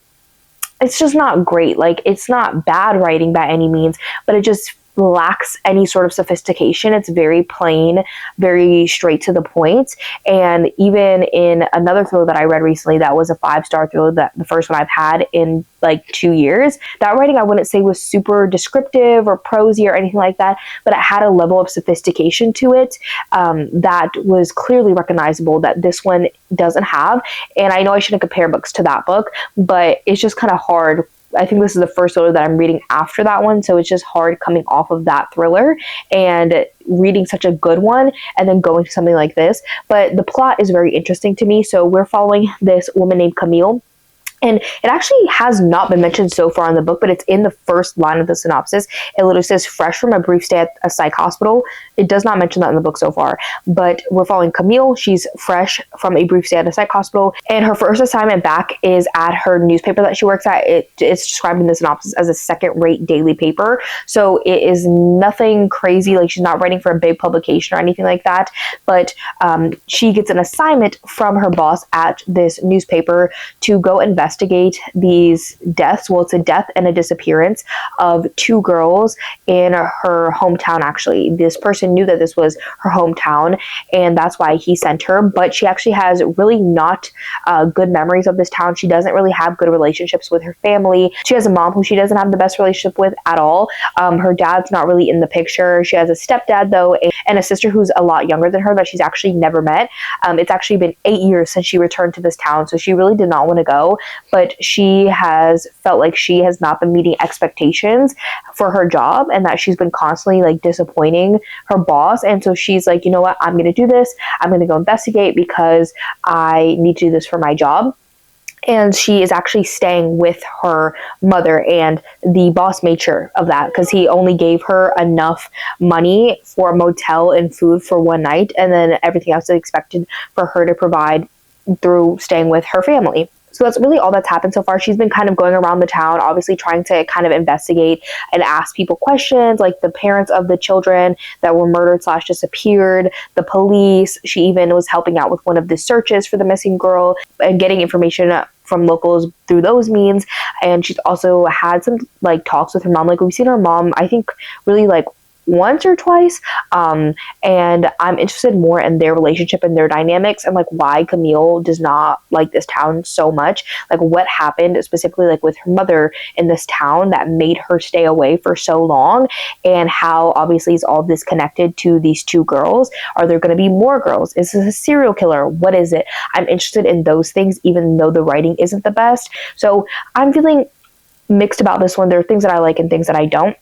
it's just not great. Like, it's not bad writing by any means, but it just lacks any sort of sophistication. It's very plain, very straight to the point. And even in another thriller that I read recently, that was a 5-star thriller, that the first one I've had in like 2 years, that writing I wouldn't say was super descriptive or prosy or anything like that, but it had a level of sophistication to it that was clearly recognizable that this one doesn't have. And I know I shouldn't compare books to that book, but it's just kind of hard. I think this is the first thriller that I'm reading after that one, so it's just hard coming off of that thriller and reading such a good one and then going to something like this. But the plot is very interesting to me. So we're following this woman named Camille. And it actually has not been mentioned so far in the book, but it's in the first line of the synopsis. It literally says, fresh from a brief stay at a psych hospital. It does not mention that in the book so far, but we're following Camille. She's fresh from a brief stay at a psych hospital, and her first assignment back is at her newspaper that she works at. It's described in the synopsis as a second-rate daily paper, so it is nothing crazy. Like, she's not writing for a big publication or anything like that, but she gets an assignment from her boss at this newspaper to go investigate these deaths. Well, it's a death and a disappearance of 2 girls in her hometown. Actually, this person knew that this was her hometown, and that's why he sent her. But she actually has really not good memories of this town. She doesn't really have good relationships with her family. She has a mom who she doesn't have the best relationship with at all. Her dad's not really in the picture. She has a stepdad though, and a sister who's a lot younger than her that she's actually never met. It's actually been 8 years since she returned to this town, so she really did not want to go. but she has felt like she has not been meeting expectations for her job, and that she's been constantly like disappointing her boss. And so she's like, you know what, I'm going to do this. I'm going to go investigate because I need to do this for my job. And she is actually staying with her mother, and the boss made sure of that because he only gave her enough money for a motel and food for one night, and then everything else is expected for her to provide through staying with her family. So that's really all that's happened so far. She's been kind of going around the town, obviously trying to kind of investigate and ask people questions, like the parents of the children that were murdered / disappeared, the police. She even was helping out with one of the searches for the missing girl and getting information from locals through those means. And she's also had some like talks with her mom. Like we've seen her mom, I think, really like once or twice, and I'm interested more in their relationship and their dynamics, and like why Camille does not like this town so much. Like what happened specifically like with her mother in this town that made her stay away for so long, and how obviously is all this connected to these two girls. Are there going to be more girls? Is this a serial killer? What is it? I'm interested in those things, even though the writing isn't the best. So I'm feeling mixed about this one. There are things that I like and things that I don't.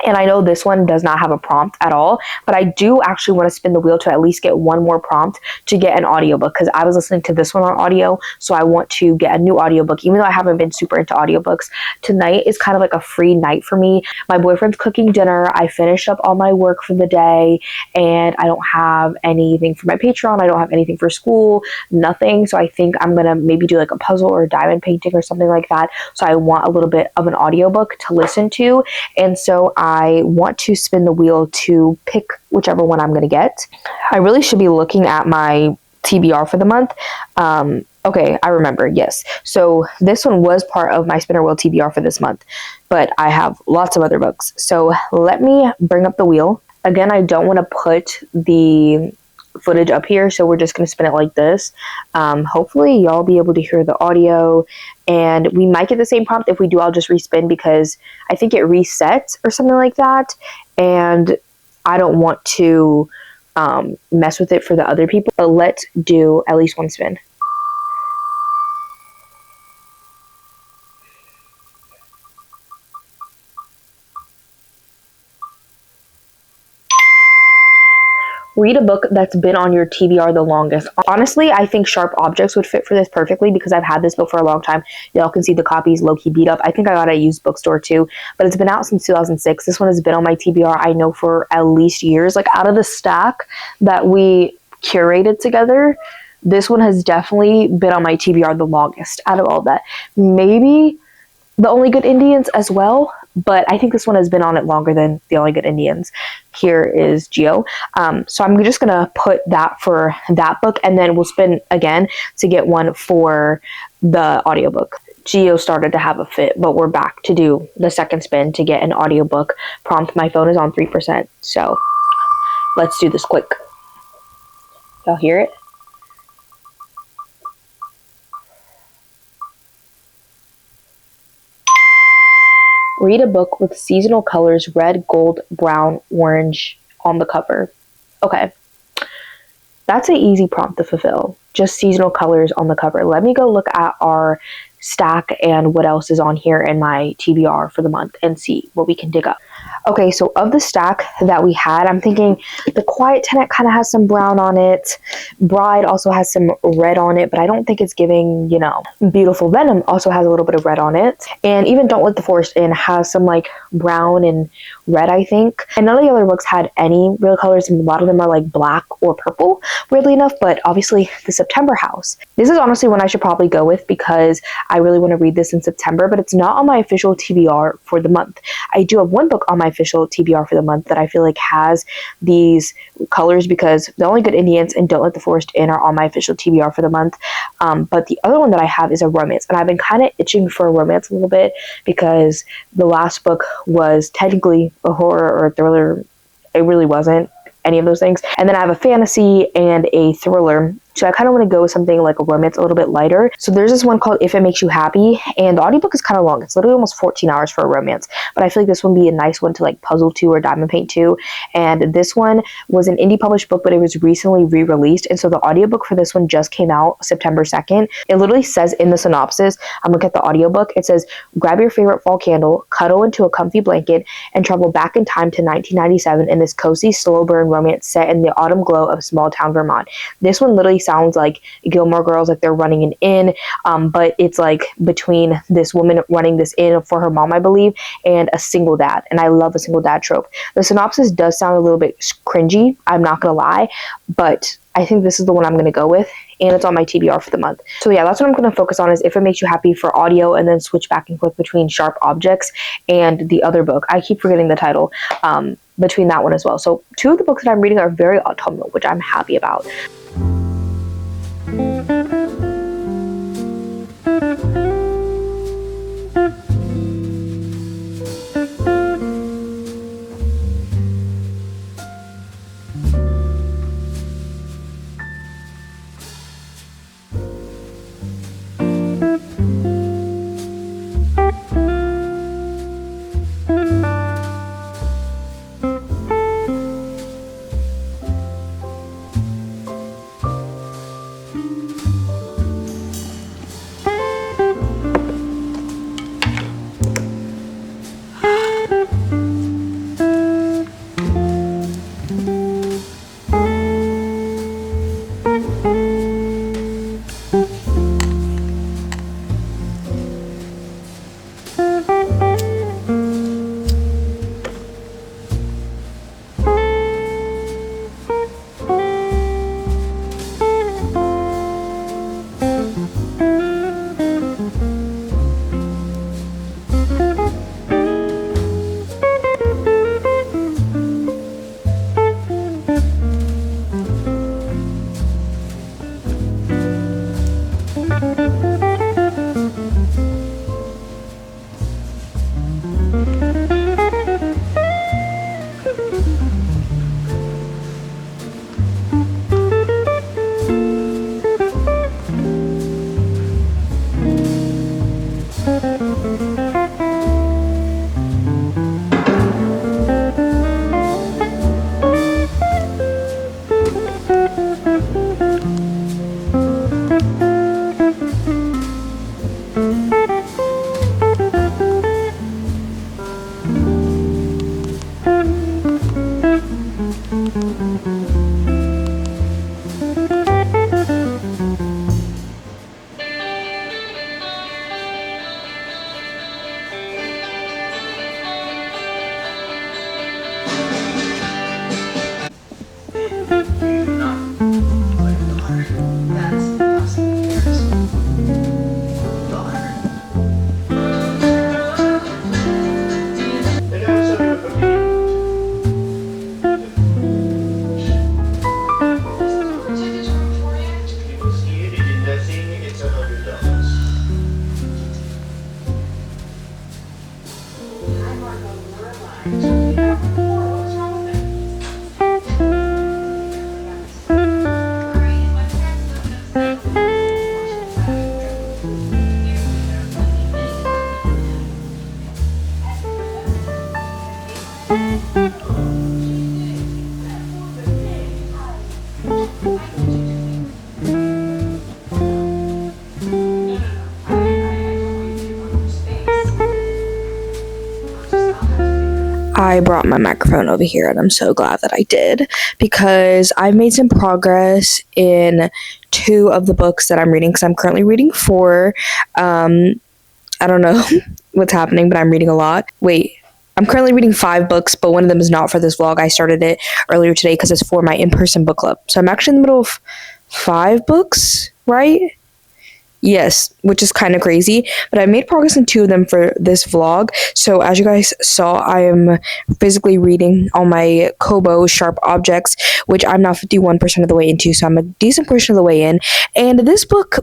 And I know this one does not have a prompt at all, but I do actually want to spin the wheel to at least get one more prompt to get an audiobook, because I was listening to this one on audio, so I want to get a new audiobook, even though I haven't been super into audiobooks. Tonight is kind of like a free night for me. My boyfriend's cooking dinner. I finished up all my work for the day, and I don't have anything for my Patreon. I don't have anything for school, nothing. So I think I'm going to maybe do like a puzzle or a diamond painting or something like that. So I want a little bit of an audiobook to listen to. And so I want to spin the wheel to pick whichever one I'm going to get. I really should be looking at my TBR for the month. Okay, I remember. Yes. So this one was part of my spinner wheel TBR for this month, but I have lots of other books. So let me bring up the wheel. Again, I don't want to put the footage up here, so we're just going to spin it like this. Hopefully y'all be able to hear the audio, and we might get the same prompt. If we do, I'll just respin because I think it resets or something like that, and I don't want to mess with it for the other people. But let's do at least one spin. Read a book that's been on your TBR the longest. Honestly, I think Sharp Objects would fit for this perfectly because I've had this book for a long time. Y'all can see the copies low-key beat up. I think I got it at a used bookstore too, but it's been out since 2006. This one has been on my TBR, I know, for at least years. Like out of the stack that we curated together, this one has definitely been on my TBR the longest out of all that. Maybe The Only Good Indians as well, but I think this one has been on it longer than The Only Good Indians. Here is Geo. So I'm just going to put that for that book, and then we'll spin again to get one for the audiobook. Geo started to have a fit, but we're back to do the second spin to get an audiobook prompt. My phone is on 3%, so let's do this quick. Y'all hear it? Read a book with seasonal colors, red, gold, brown, orange on the cover. Okay. That's an easy prompt to fulfill. Just seasonal colors on the cover. Let me go look at our stack and what else is on here in my TBR for the month and see what we can dig up. Okay, so of the stack that we had, I'm thinking The Quiet Tenant kind of has some brown on it. Bride also has some red on it, but I don't think it's giving, Beautiful Venom also has a little bit of red on it. And even Don't Let the Forest In has some like brown and red, I think. And none of the other books had any real colors, and a lot of them are like black or purple, weirdly enough, but obviously the September House. This is honestly one I should probably go with because I really want to read this in September, but it's not on my official TBR for the month. I do have one book on my official TBR for the month that I feel like has these colors because The Only Good Indians and Don't Let the Forest In are on my official TBR for the month. But the other one that I have is a romance, and I've been kind of itching for a romance a little bit because the last book was technically a horror or a thriller. It really wasn't any of those things. And then I have a fantasy and a thriller So I kind of want to go with something like a romance, a little bit lighter. So there's this one called If It Makes You Happy, and the audiobook is kind of long. It's literally almost 14 hours for a romance, but I feel like this one would be a nice one to like puzzle to or diamond paint to. And this one was an indie published book, but it was recently re-released, and so the audiobook for this one just came out September 2nd. It literally says in the synopsis, I'm looking at the audiobook, it says, grab your favorite fall candle, cuddle into a comfy blanket, and travel back in time to 1997 in this cozy, slow burn romance set in the autumn glow of small town Vermont. This one literally sounds like Gilmore Girls, like they're running an inn, but it's like between this woman running this inn for her mom, I believe, and a single dad. And I love a single dad trope. The synopsis does sound a little bit cringy, I'm not gonna lie, but I think this is the one I'm gonna go with, and it's on my TBR for the month. So yeah, that's what I'm going to focus on, is If It Makes You Happy for audio, and then switch back and forth between Sharp Objects and the other book. I keep forgetting the title, between that one as well. So 2 of the books that I'm reading are very autumnal, which I'm happy about. I brought my microphone over here, and I'm so glad that I did, because I've made some progress in 2 of the books that I'm reading, because I'm currently reading 4. I don't know what's happening, but I'm reading a lot. Wait, I'm currently reading 5 books, but one of them is not for this vlog. I started it earlier today because it's for my in-person book club. So I'm actually in the middle of 5 books, right? Yes, which is kind of crazy, but I made progress in 2 of them for this vlog. So as you guys saw, I am physically reading all my Kobo Sharp Objects, which I'm now 51% of the way into, so I'm a decent portion of the way in. And this book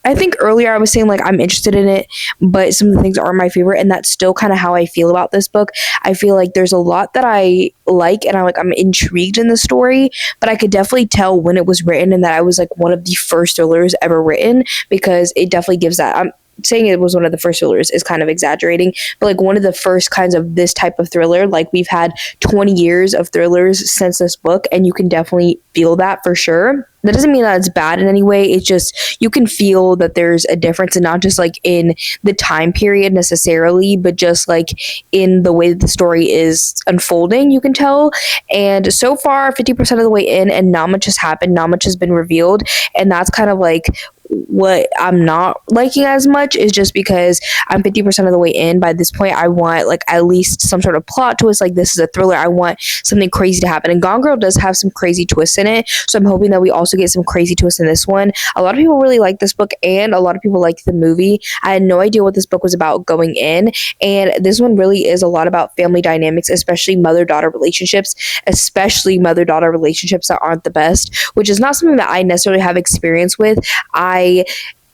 I think earlier I was saying like I'm interested in it, but some of the things aren't my favorite, and that's still kind of how I feel about this book. I feel like there's a lot that I like, and I'm intrigued in the story, but I could definitely tell when it was written and that I was like one of the first thrillers ever written, because it definitely gives that. I'm saying it was one of the first thrillers is kind of exaggerating, but like one of the first kinds of this type of thriller. Like we've had 20 years of thrillers since this book, and you can definitely feel that for sure. That doesn't mean that it's bad in any way. It's just you can feel that there's a difference, and not just like in the time period necessarily, but just like in the way that the story is unfolding, you can tell. And so far, 50% of the way in, and not much has happened, not much has been revealed. And that's kind of like what I'm not liking as much, is just because I'm 50% of the way in. By this point, I want like at least some sort of plot twist. Like this is a thriller. I want something crazy to happen. And Gone Girl does have some crazy twists in it. So I'm hoping that we also get some crazy twists in this one. A lot of people really like this book, and a lot of people like the movie. I had no idea what this book was about going in. And this one really is a lot about family dynamics, especially mother-daughter relationships, that aren't the best, which is not something that I necessarily have experience with. I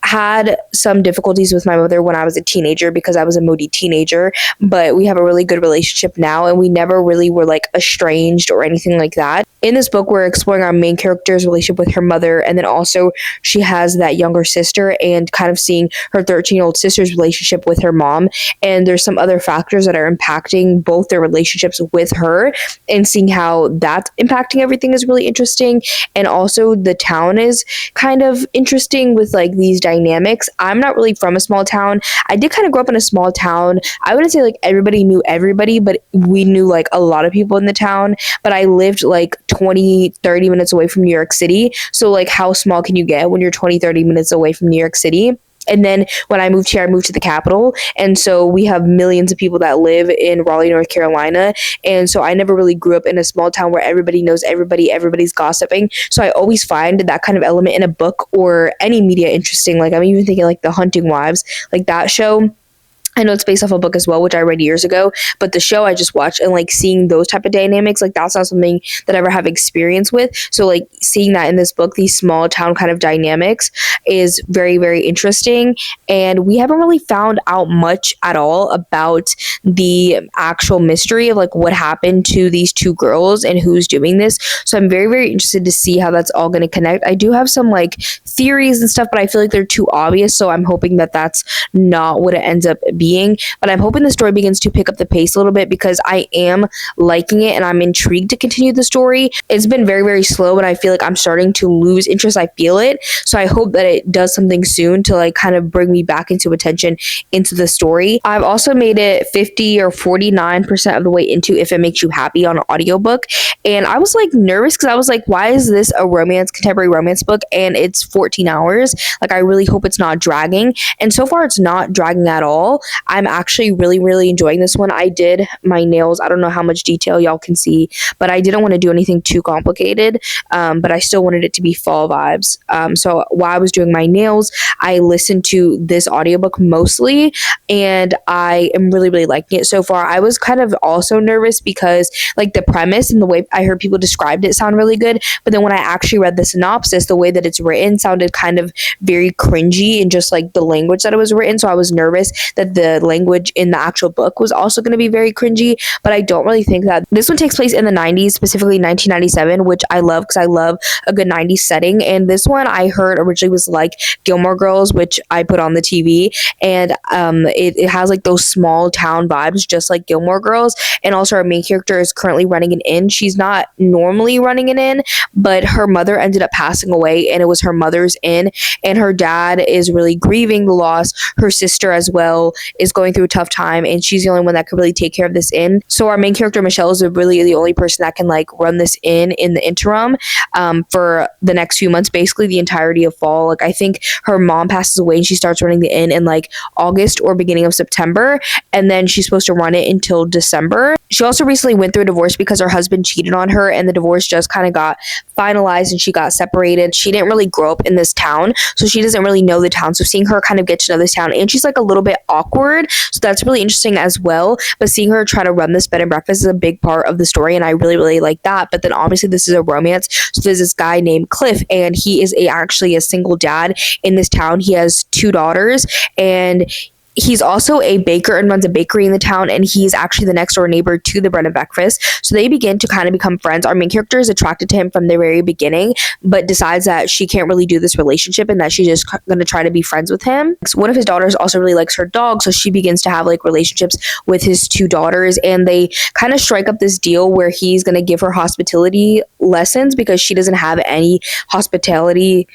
had some difficulties with my mother when I was a teenager because I was a moody teenager, but we have a really good relationship now, and we never really were like estranged or anything like that. In this book, we're exploring our main character's relationship with her mother, and then also she has that younger sister, and kind of seeing her 13-year-old sister's relationship with her mom. And there's some other factors that are impacting both their relationships with her, and seeing how that's impacting everything is really interesting. And also the town is kind of interesting with like these dynamics. I'm not really from a small town. I did kind of grow up in a small town. I wouldn't say like everybody knew everybody, but we knew like a lot of people in the town. But I lived like 20-30 minutes away from New York City. So like how small can you get when you're 20-30 minutes away from New York City? And then when I moved here, I moved to the capital. And so we have millions of people that live in Raleigh, North Carolina. And so I never really grew up in a small town where everybody knows everybody, everybody's gossiping. So I always find that kind of element in a book or any media interesting. Like I'm even thinking like The Hunting Wives, like that show. I know it's based off a book as well, which I read years ago, but the show I just watched, and like seeing those type of dynamics, like that's not something that I ever have experience with. So like seeing that in this book, these small town kind of dynamics is very, very interesting. And we haven't really found out much at all about the actual mystery of like what happened to these two girls and who's doing this. So I'm very, very interested to see how that's all going to connect. I do have some like theories and stuff, but I feel like they're too obvious. So I'm hoping that that's not what it ends up being. But I'm hoping the story begins to pick up the pace a little bit, because I am liking it and I'm intrigued to continue the story. It's been very, very slow, and I feel like I'm starting to lose interest. I feel it. So I hope that it does something soon to like kind of bring me back into attention into the story. I've also made it 50 or 49% of the way into If It Makes You Happy on an audiobook. And I was like nervous because I was like, why is this a contemporary romance book and it's 14 hours? Like I really hope it's not dragging. And so far it's not dragging at all. I'm actually really, really enjoying this one. I did my nails. I don't know how much detail y'all can see, but I didn't want to do anything too complicated. But I still wanted it to be fall vibes. So while I was doing my nails, I listened to this audiobook mostly, and I am really, really liking it so far. I was kind of also nervous because like the premise and the way I heard people described it sound really good. But then when I actually read the synopsis, the way that it's written sounded kind of very cringy, and just like the language that it was written. So I was nervous that the language in the actual book was also going to be very cringy, but I don't really think that. This one takes place in the 90s, specifically 1997, which I love because I love a good 90s setting. And this one I heard originally was like Gilmore Girls, which I put on the TV, and it has like those small town vibes just like Gilmore Girls. And also our main character is currently running an inn. She's not normally running an inn, but her mother ended up passing away, and it was her mother's inn, and her dad is really grieving the loss. Her sister as well is going through a tough time, and she's the only one that could really take care of this inn. So our main character Michelle is really the only person that can like run this inn in the interim for the next few months, basically the entirety of fall. Like I think her mom passes away and she starts running the inn in like August or beginning of September, and then she's supposed to run it until December. She also recently went through a divorce because her husband cheated on her, and the divorce just kind of got finalized and she got separated. She didn't really grow up in this town, so she doesn't really know the town. So seeing her kind of get to know this town, and she's like a little bit awkward, so that's really interesting as well. But seeing her try to run this bed and breakfast is a big part of the story, and I really, really like that. But then obviously this is a romance. So there's this guy named Cliff, and he is actually a single dad in this town. He has 2 daughters, and he's also a baker and runs a bakery in the town, and he's actually the next door neighbor to the bread and breakfast. So they begin to kind of become friends. Our main character is attracted to him from the very beginning, but decides that she can't really do this relationship and that she's just going to try to be friends with him. So one of his daughters also really likes her dog, so she begins to have like relationships with his 2 daughters, and they kind of strike up this deal where he's going to give her hospitality lessons because she doesn't have any hospitality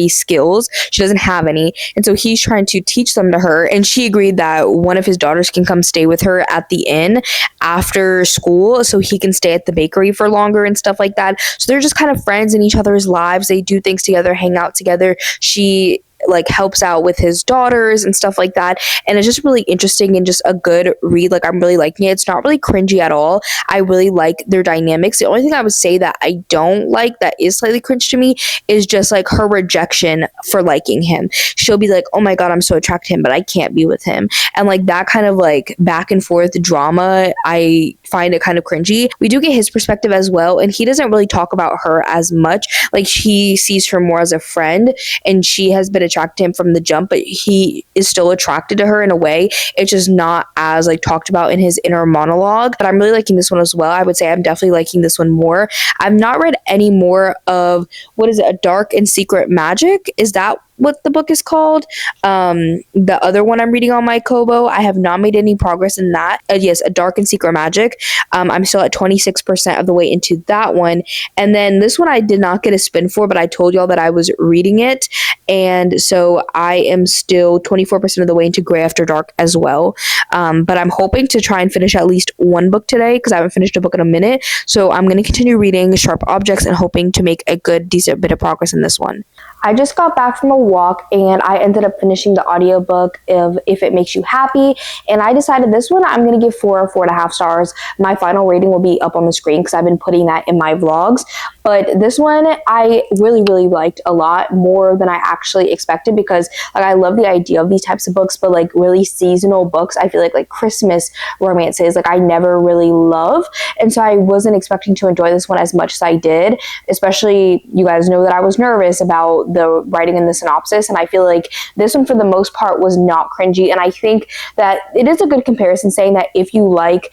skills. She doesn't have any, and so he's trying to teach them to her, and she agreed that one of his daughters can come stay with her at the inn after school so he can stay at the bakery for longer and stuff like that. So they're just kind of friends in each other's lives. They do things together, hang out together. She like helps out with his daughters and stuff like that, and it's just really interesting and just a good read. Like, I'm really liking it. It's not really cringy at all. I really like their dynamics. The only thing I would say that I don't like, that is slightly cringe to me, is just like her rejection for liking him. She'll be like, oh my god, I'm so attracted to him, but I can't be with him, and like that kind of like back and forth drama, I find it kind of cringy. We do get his perspective as well, and he doesn't really talk about her as much. Like, he sees her more as a friend, and she has been attracted to him from the jump, but he is still attracted to her in a way. It's just not as like talked about in his inner monologue. But I'm really liking this one as well. I would say I'm definitely liking this one more. I've not read any more of, what is it, A Dark and Secret Magic? Is that what the book is called? The other one I'm reading on my Kobo, I have not made any progress in that. Yes, A Dark and Secret Magic. I'm still at 26% of the way into that one. And then this one I did not get a spin for, but I told y'all that I was reading it, and so I am still 24% of the way into Gray After Dark as well. But I'm hoping to try and finish at least one book today because I haven't finished a book in a minute. So I'm going to continue reading Sharp Objects and hoping to make a good, decent bit of progress in this one. I just got back from a walk, and I ended up finishing the audiobook of If It Makes You Happy, and I decided this one I'm going to give 4 or 4.5 stars. My final rating will be up on the screen because I've been putting that in my vlogs, but this one I really, really liked a lot more than I actually expected, because like I love the idea of these types of books, but like really seasonal books, I feel like Christmas romances, like I never really love, and so I wasn't expecting to enjoy this one as much as I did. Especially, you guys know that I was nervous about the writing in the synopsis, and I feel like this one for the most part was not cringy, and I think that it is a good comparison saying that if you like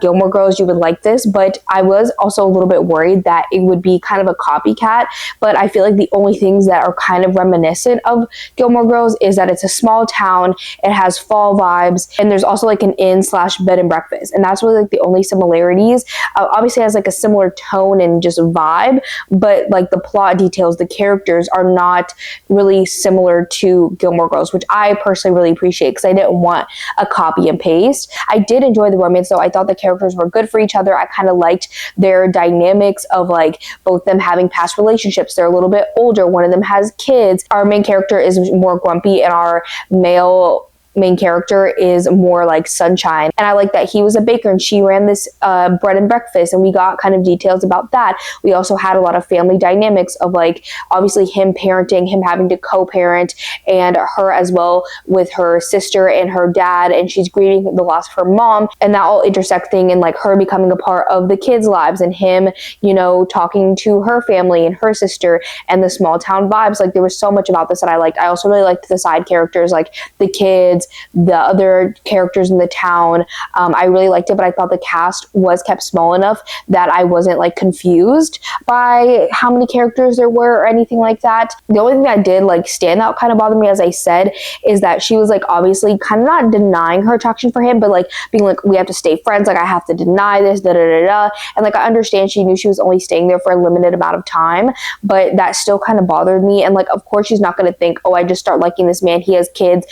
Gilmore Girls, you would like this, but I was also a little bit worried that it would be kind of a copycat. But I feel like the only things that are kind of reminiscent of Gilmore Girls is that it's a small town, it has fall vibes, and there's also like an inn/bed and breakfast, and that's really like the only similarities. Obviously it has like a similar tone and just vibe, but like the plot details, the characters are not really similar to Gilmore Girls, which I personally really appreciate because I didn't want a copy and paste. I did enjoy the romance though. I thought the characters were good for each other. I kind of liked their dynamics of like both them having past relationships. They're a little bit older. One of them has kids. Our main character is more grumpy, and our male main character is more like sunshine, and I like that he was a baker and she ran this bread and breakfast, and we got kind of details about that. We also had a lot of family dynamics of like obviously him parenting, him having to co-parent, and her as well with her sister and her dad, and she's grieving the loss of her mom, and that all intersecting and like her becoming a part of the kids' lives, and him, you know, talking to her family and her sister, and the small town vibes. Like there was so much about this that I liked. I also really liked the side characters, like the kids, the other characters in the town. I really liked it, but I thought the cast was kept small enough that I wasn't like confused by how many characters there were or anything like that. The only thing that did like stand out, kind of bothered me, as I said, is that she was like obviously kind of not denying her attraction for him, but like being like, we have to stay friends, like I have to deny this, da da da da. And like I understand she knew she was only staying there for a limited amount of time, but that still kind of bothered me. And like of course she's not going to think, oh, I just start liking this man, he has kids,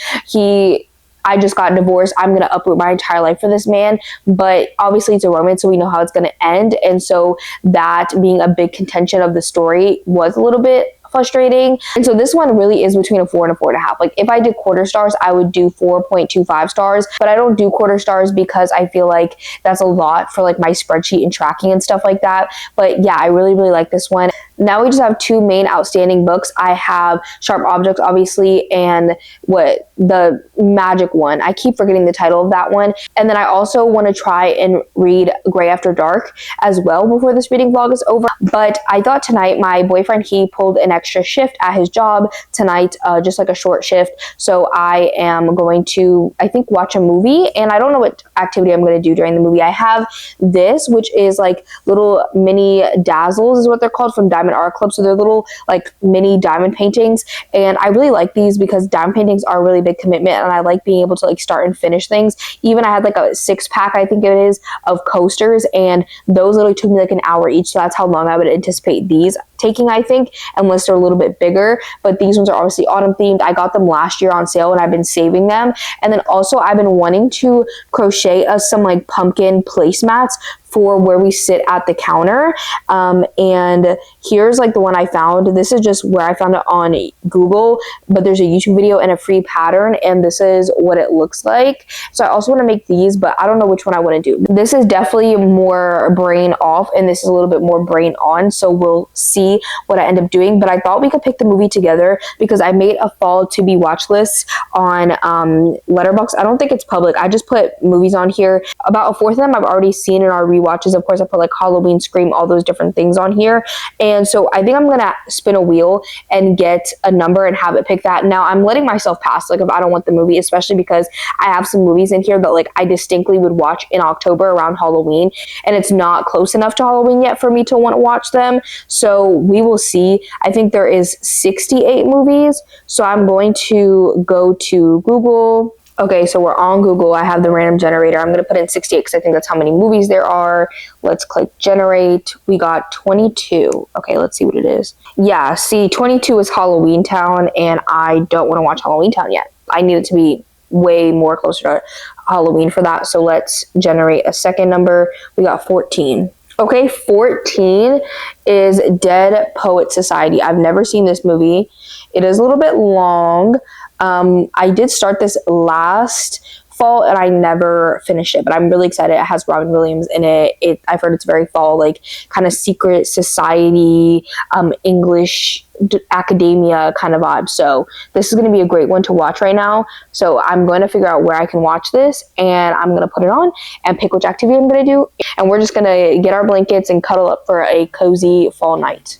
I just got divorced, I'm going to uproot my entire life for this man. But obviously it's a romance, so we know how it's going to end. And so that being a big contention of the story was a little bit frustrating. And so this one really is between a 4 and a 4.5. Like if I did quarter stars, I would do 4.25 stars, but I don't do quarter stars because I feel like that's a lot for like my spreadsheet and tracking and stuff like that. But yeah, I really, really like this one. Now we just have two main outstanding books. I have Sharp Objects, obviously, and what the magic one. I keep forgetting the title of that one. And then I also want to try and read Gray After Dark as well before this reading vlog is over. But I thought tonight, my boyfriend, he pulled an extra shift at his job tonight, just like a short shift. So I am going to, I think, watch a movie. And I don't know what activity I'm going to do during the movie. I have this, which is like little mini dazzles is what they're called, from Diamond Art Club. So they're little like mini diamond paintings. And I really like these because diamond paintings are a really big commitment. And I like being able to like start and finish things. Even I had like a 6-pack, I think it is, of coasters. And those literally took me like an hour each. So that's how long I would anticipate these taking, I think, unless they're a little bit bigger. But these ones are obviously autumn themed. I got them last year on sale and I've been saving them. And then also I've been wanting to crochet us some like pumpkin placemats for where we sit at the counter. And here's like the one I found. This is just where I found it on Google, but there's a YouTube video and a free pattern, and this is what it looks like. So I also want to make these, but I don't know which one I want to do. This is definitely more brain off, and this is a little bit more brain on, so we'll see what I end up doing. But I thought we could pick the movie together because I made a fall to be watch list on Letterboxd. I don't think it's public. I just put movies on here. About a fourth of them I've already seen in our rewatches. Of course, I put like Halloween, Scream, all those different things on here. And so I think I'm gonna spin a wheel and get a number and have it pick that. Now I'm letting myself pass, like if I don't want the movie, especially because I have some movies in here that like I distinctly would watch in October around Halloween, and it's not close enough to Halloween yet for me to want to watch them. So we will see. I think there is 68 movies. So I'm going to go to Google. Okay, so we're on Google. I have the random generator. I'm going to put in 68 because I think that's how many movies there are. Let's click generate. We got 22. Okay, let's see what it is. Yeah, see, 22 is Halloween Town, and I don't want to watch Halloween Town yet. I need it to be way more closer to Halloween for that. So let's generate a second number. We got 14. Okay, 14 is Dead Poet Society. I've never seen this movie. It is a little bit long. I did start this last fall and I never finished it, but I'm really excited. It has Robin Williams in it. I've heard it's very fall, like kind of secret society, English academia kind of vibe. So this is going to be a great one to watch right now. So I'm going to figure out where I can watch this, and I'm going to put it on and pick which activity I'm going to do. And we're just going to get our blankets and cuddle up for a cozy fall night.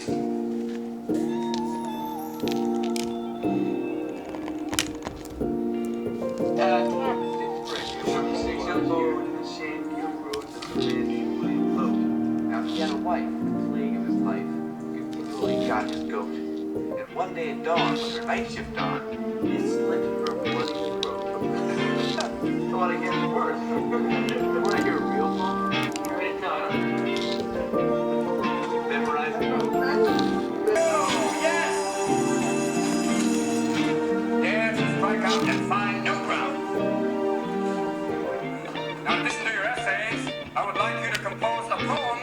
Now he had a wife, the plague of his life. He continually got his goat. And one day at dawn, when her night shift on, he slit her bloody throat. I want to hear worse. I want to hear a real one. No. Memorize it. Oh, yes! Dare to strike out and find new ground. Now listen to your essays. I would like you to compose a poem.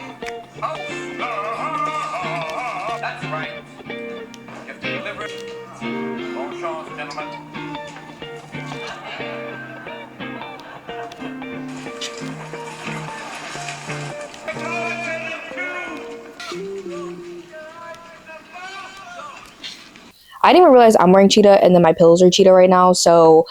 Oh, that's right. If to deliver it, bon chance, gentlemen. I didn't even realize I'm wearing cheetah and then my pillows are cheetah right now. So,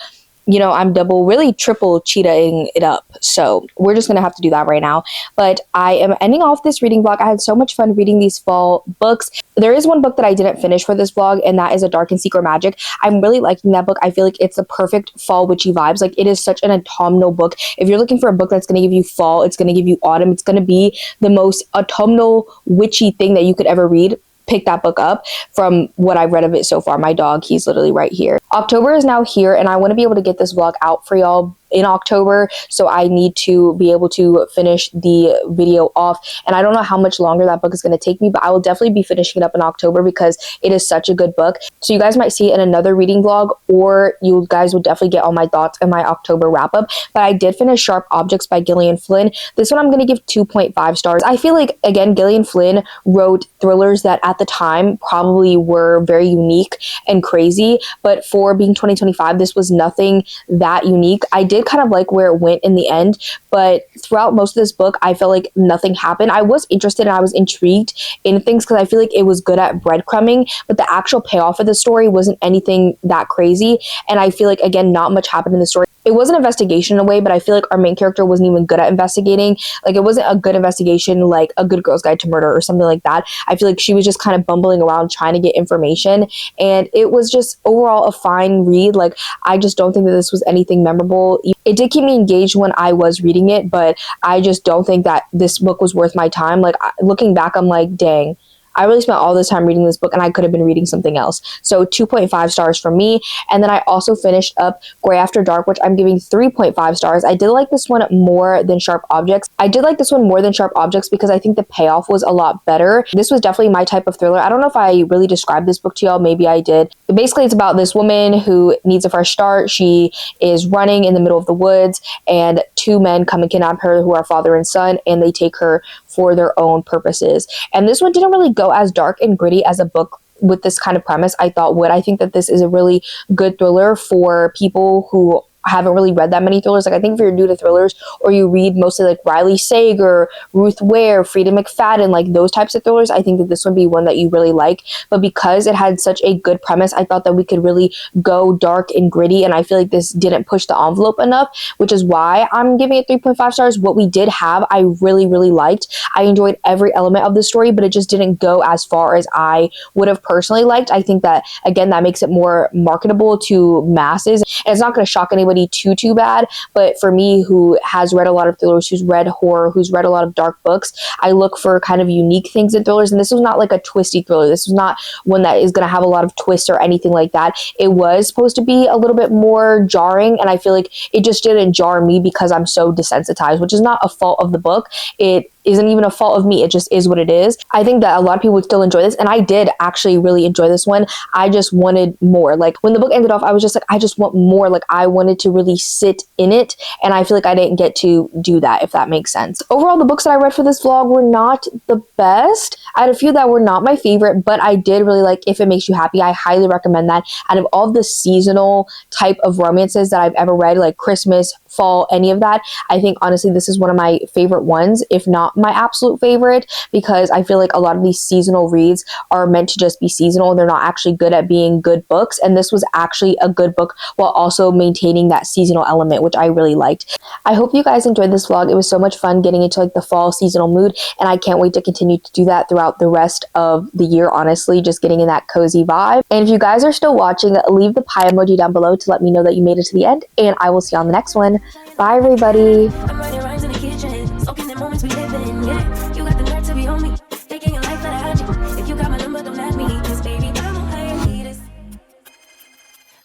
I'm double, really triple cheetahing it up. So we're just going to have to do that right now. But I am ending off this reading vlog. I had so much fun reading these fall books. There is one book that I didn't finish for this vlog, and that is A Dark and Secret Magic. I'm really liking that book. I feel like it's the perfect fall witchy vibes. Like, it is such an autumnal book. If you're looking for a book that's going to give you fall, it's going to give you autumn, it's going to be the most autumnal witchy thing that you could ever read, pick that book up. From what I've read of it so far, my dog, he's literally right here. October is now here, and I want to be able to get this vlog out for y'all in October, so I need to be able to finish the video off. And I don't know how much longer that book is going to take me, but I will definitely be finishing it up in October because it is such a good book. So you guys might see it in another reading vlog, or you guys would definitely get all my thoughts in my October wrap up. But I did finish Sharp Objects by Gillian Flynn. This one I'm going to give 2.5 stars. I feel like, again, Gillian Flynn wrote thrillers that at the time probably were very unique and crazy, but for being 2025, this was nothing that unique. I did kind of like where it went in the end, but throughout most of this book, I felt like nothing happened. I was interested and I was intrigued in things because I feel like it was good at breadcrumbing, but the actual payoff of the story wasn't anything that crazy. And I feel like, again, not much happened in the story. It was an investigation in a way, but I feel like our main character wasn't even good at investigating. Like, it wasn't a good investigation, like A Good Girl's Guide to Murder or something like that. I feel like she was just kind of bumbling around trying to get information, and it was just overall a fine read. Like, I just don't think that this was anything memorable. It did keep me engaged when I was reading it, but I just don't think that this book was worth my time. Like, looking back, I'm like, dang, I really spent all this time reading this book and I could have been reading something else. So 2.5 stars from me. And then I also finished up Gray After Dark, which I'm giving 3.5 stars. I did like this one more than Sharp Objects. I did like this one more than Sharp Objects because I think the payoff was a lot better. This was definitely my type of thriller. I don't know if I really described this book to y'all. Maybe I did. But basically, it's about this woman who needs a fresh start. She is running in the middle of the woods, and two men come and kidnap her who are father and son, and they take her for their own purposes. And this one didn't really go as dark and gritty as a book with this kind of premise I thought would. I think that this is a really good thriller for people who haven't really read that many thrillers. Like, I think if you're new to thrillers, or you read mostly like Riley Sager, Ruth Ware, Frida McFadden, like those types of thrillers, I think that this would be one that you really like. But because it had such a good premise, I thought that we could really go dark and gritty, and I feel like this didn't push the envelope enough, which is why I'm giving it 3.5 stars. What we did have, I really, really liked. I enjoyed every element of the story, but it just didn't go as far as I would have personally liked. I think that, again, that makes it more marketable to masses, and it's not going to shock anybody too bad. But for me, who has read a lot of thrillers, who's read horror, who's read a lot of dark books, I look for kind of unique things in thrillers, and this was not like a twisty thriller. This was not one that is going to have a lot of twists or anything like that. It was supposed to be a little bit more jarring, and I feel like it just didn't jar me because I'm so desensitized, which is not a fault of the book. It isn't even a fault of me. It just is what it is. I think that a lot of people would still enjoy this, and I did actually really enjoy this one. I just wanted more. Like, when the book ended off, I was just like, I just want more. Like, I wanted to really sit in it, and I feel like I didn't get to do that, if that makes sense. Overall, the books that I read for this vlog were not the best. I had a few that were not my favorite, but I did really like If It Makes You Happy. I highly recommend that. Out of all the seasonal type of romances that I've ever read, like Christmas, fall, any of that. I think honestly this is one of my favorite ones, if not my absolute favorite, because I feel like a lot of these seasonal reads are meant to just be seasonal. They're not actually good at being good books, and this was actually a good book while also maintaining that seasonal element, which I really liked. I hope you guys enjoyed this vlog. It was so much fun getting into like the fall seasonal mood, and I can't wait to continue to do that throughout the rest of the year, honestly, just getting in that cozy vibe. And if you guys are still watching, leave the pie emoji down below to let me know that you made it to the end, and I will see you on the next one. Bye, everybody. I'm writing rhymes in the kitchen, soaking the moments we live in. Yeah, you got the nerve to be on me, taking your life that I had you. If you got my number, don't add me, 'cause baby, I'm on hiatus.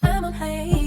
I'm on hiatus.